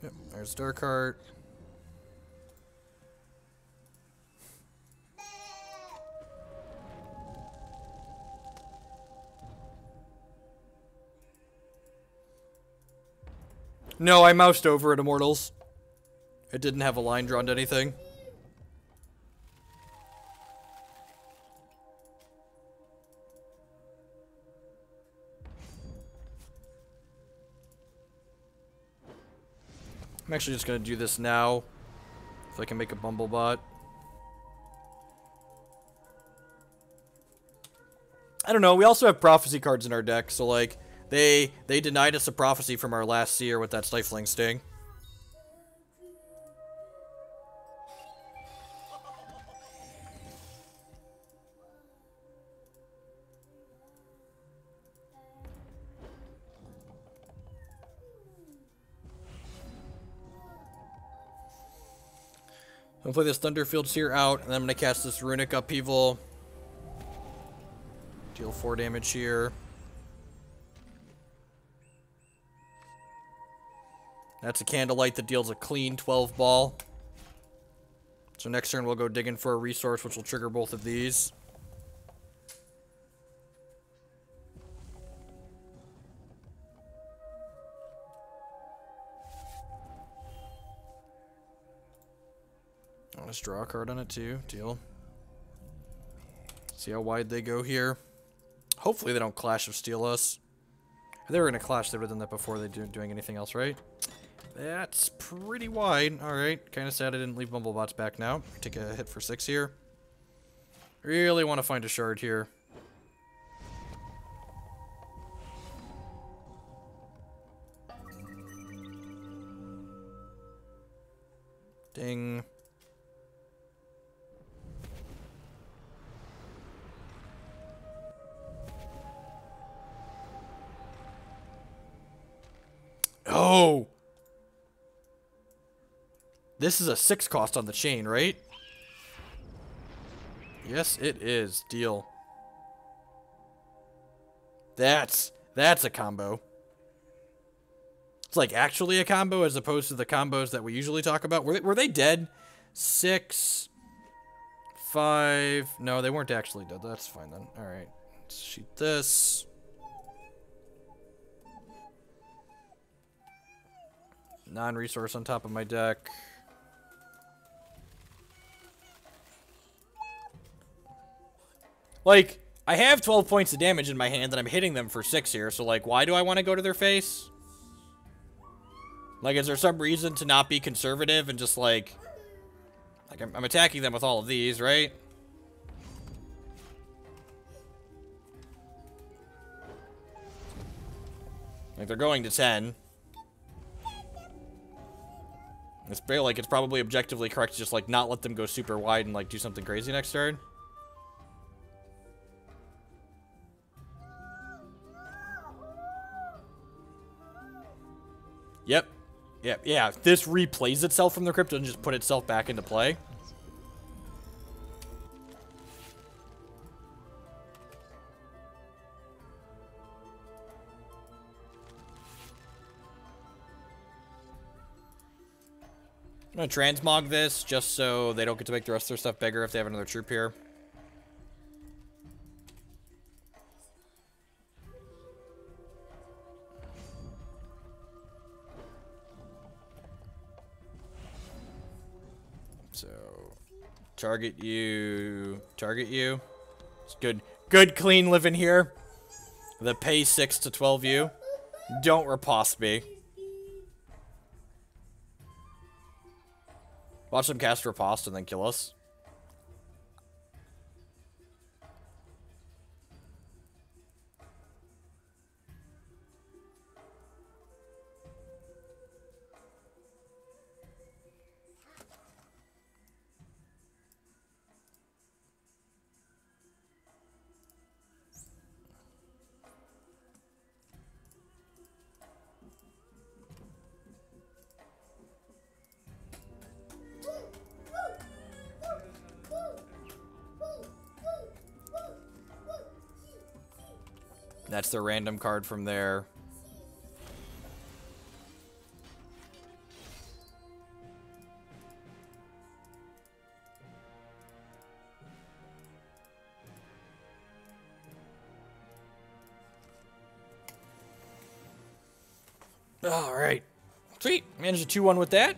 Yep, there's Dark Heart. No, I moused over at Immortals. It didn't have a line drawn to anything. I'm actually just going to do this now. If I can make a Bumblebot. I don't know. We also have Prophecy cards in our deck. So, like, they denied us a Prophecy from our last Seer with that Stifling Sting. I'm gonna play this Thunderfield Seer out, and then I'm gonna cast this Runic Upheaval. Deal 4 damage here. That's a Candlelight that deals a clean 12 ball. So next turn we'll go digging for a resource, which will trigger both of these. Let's draw a card on it too. Deal. See how wide they go here. Hopefully they don't Clash of Steel us. If they were going to clash, they would have done that before they doing anything else, right? That's pretty wide. Alright. Kind of sad I didn't leave Bumblebots back now. Take a hit for 6 here. Really want to find a shard here. Ding. Oh, This is a 6 cost on the chain, right? Yes, it is. Deal. That's a combo. It's like actually a combo as opposed to the combos that we usually talk about. Were they dead? 6, 5. No, they weren't actually dead. That's fine then. All right. Let's shoot this. Non-resource on top of my deck. Like, I have 12 points of damage in my hand, and I'm hitting them for 6 here, so, like, why do I want to go to their face? Like, is there some reason to not be conservative and just, like I'm attacking them with all of these, right? Like, they're going to 10. I feel like it's probably objectively correct to just, like, not let them go super wide and, like, do something crazy next turn. Yep. Yeah. This replays itself from the crypto and just put itself back into play. I'm gonna transmog this just so they don't get to make the rest of their stuff bigger if they have another troop here. So, target you. It's good clean living here. The pay 6 to 12U. Don't riposte me. Watch them cast riposte and then kill us. That's the random card from there. All right. Sweet. Managed a 2-1 with that.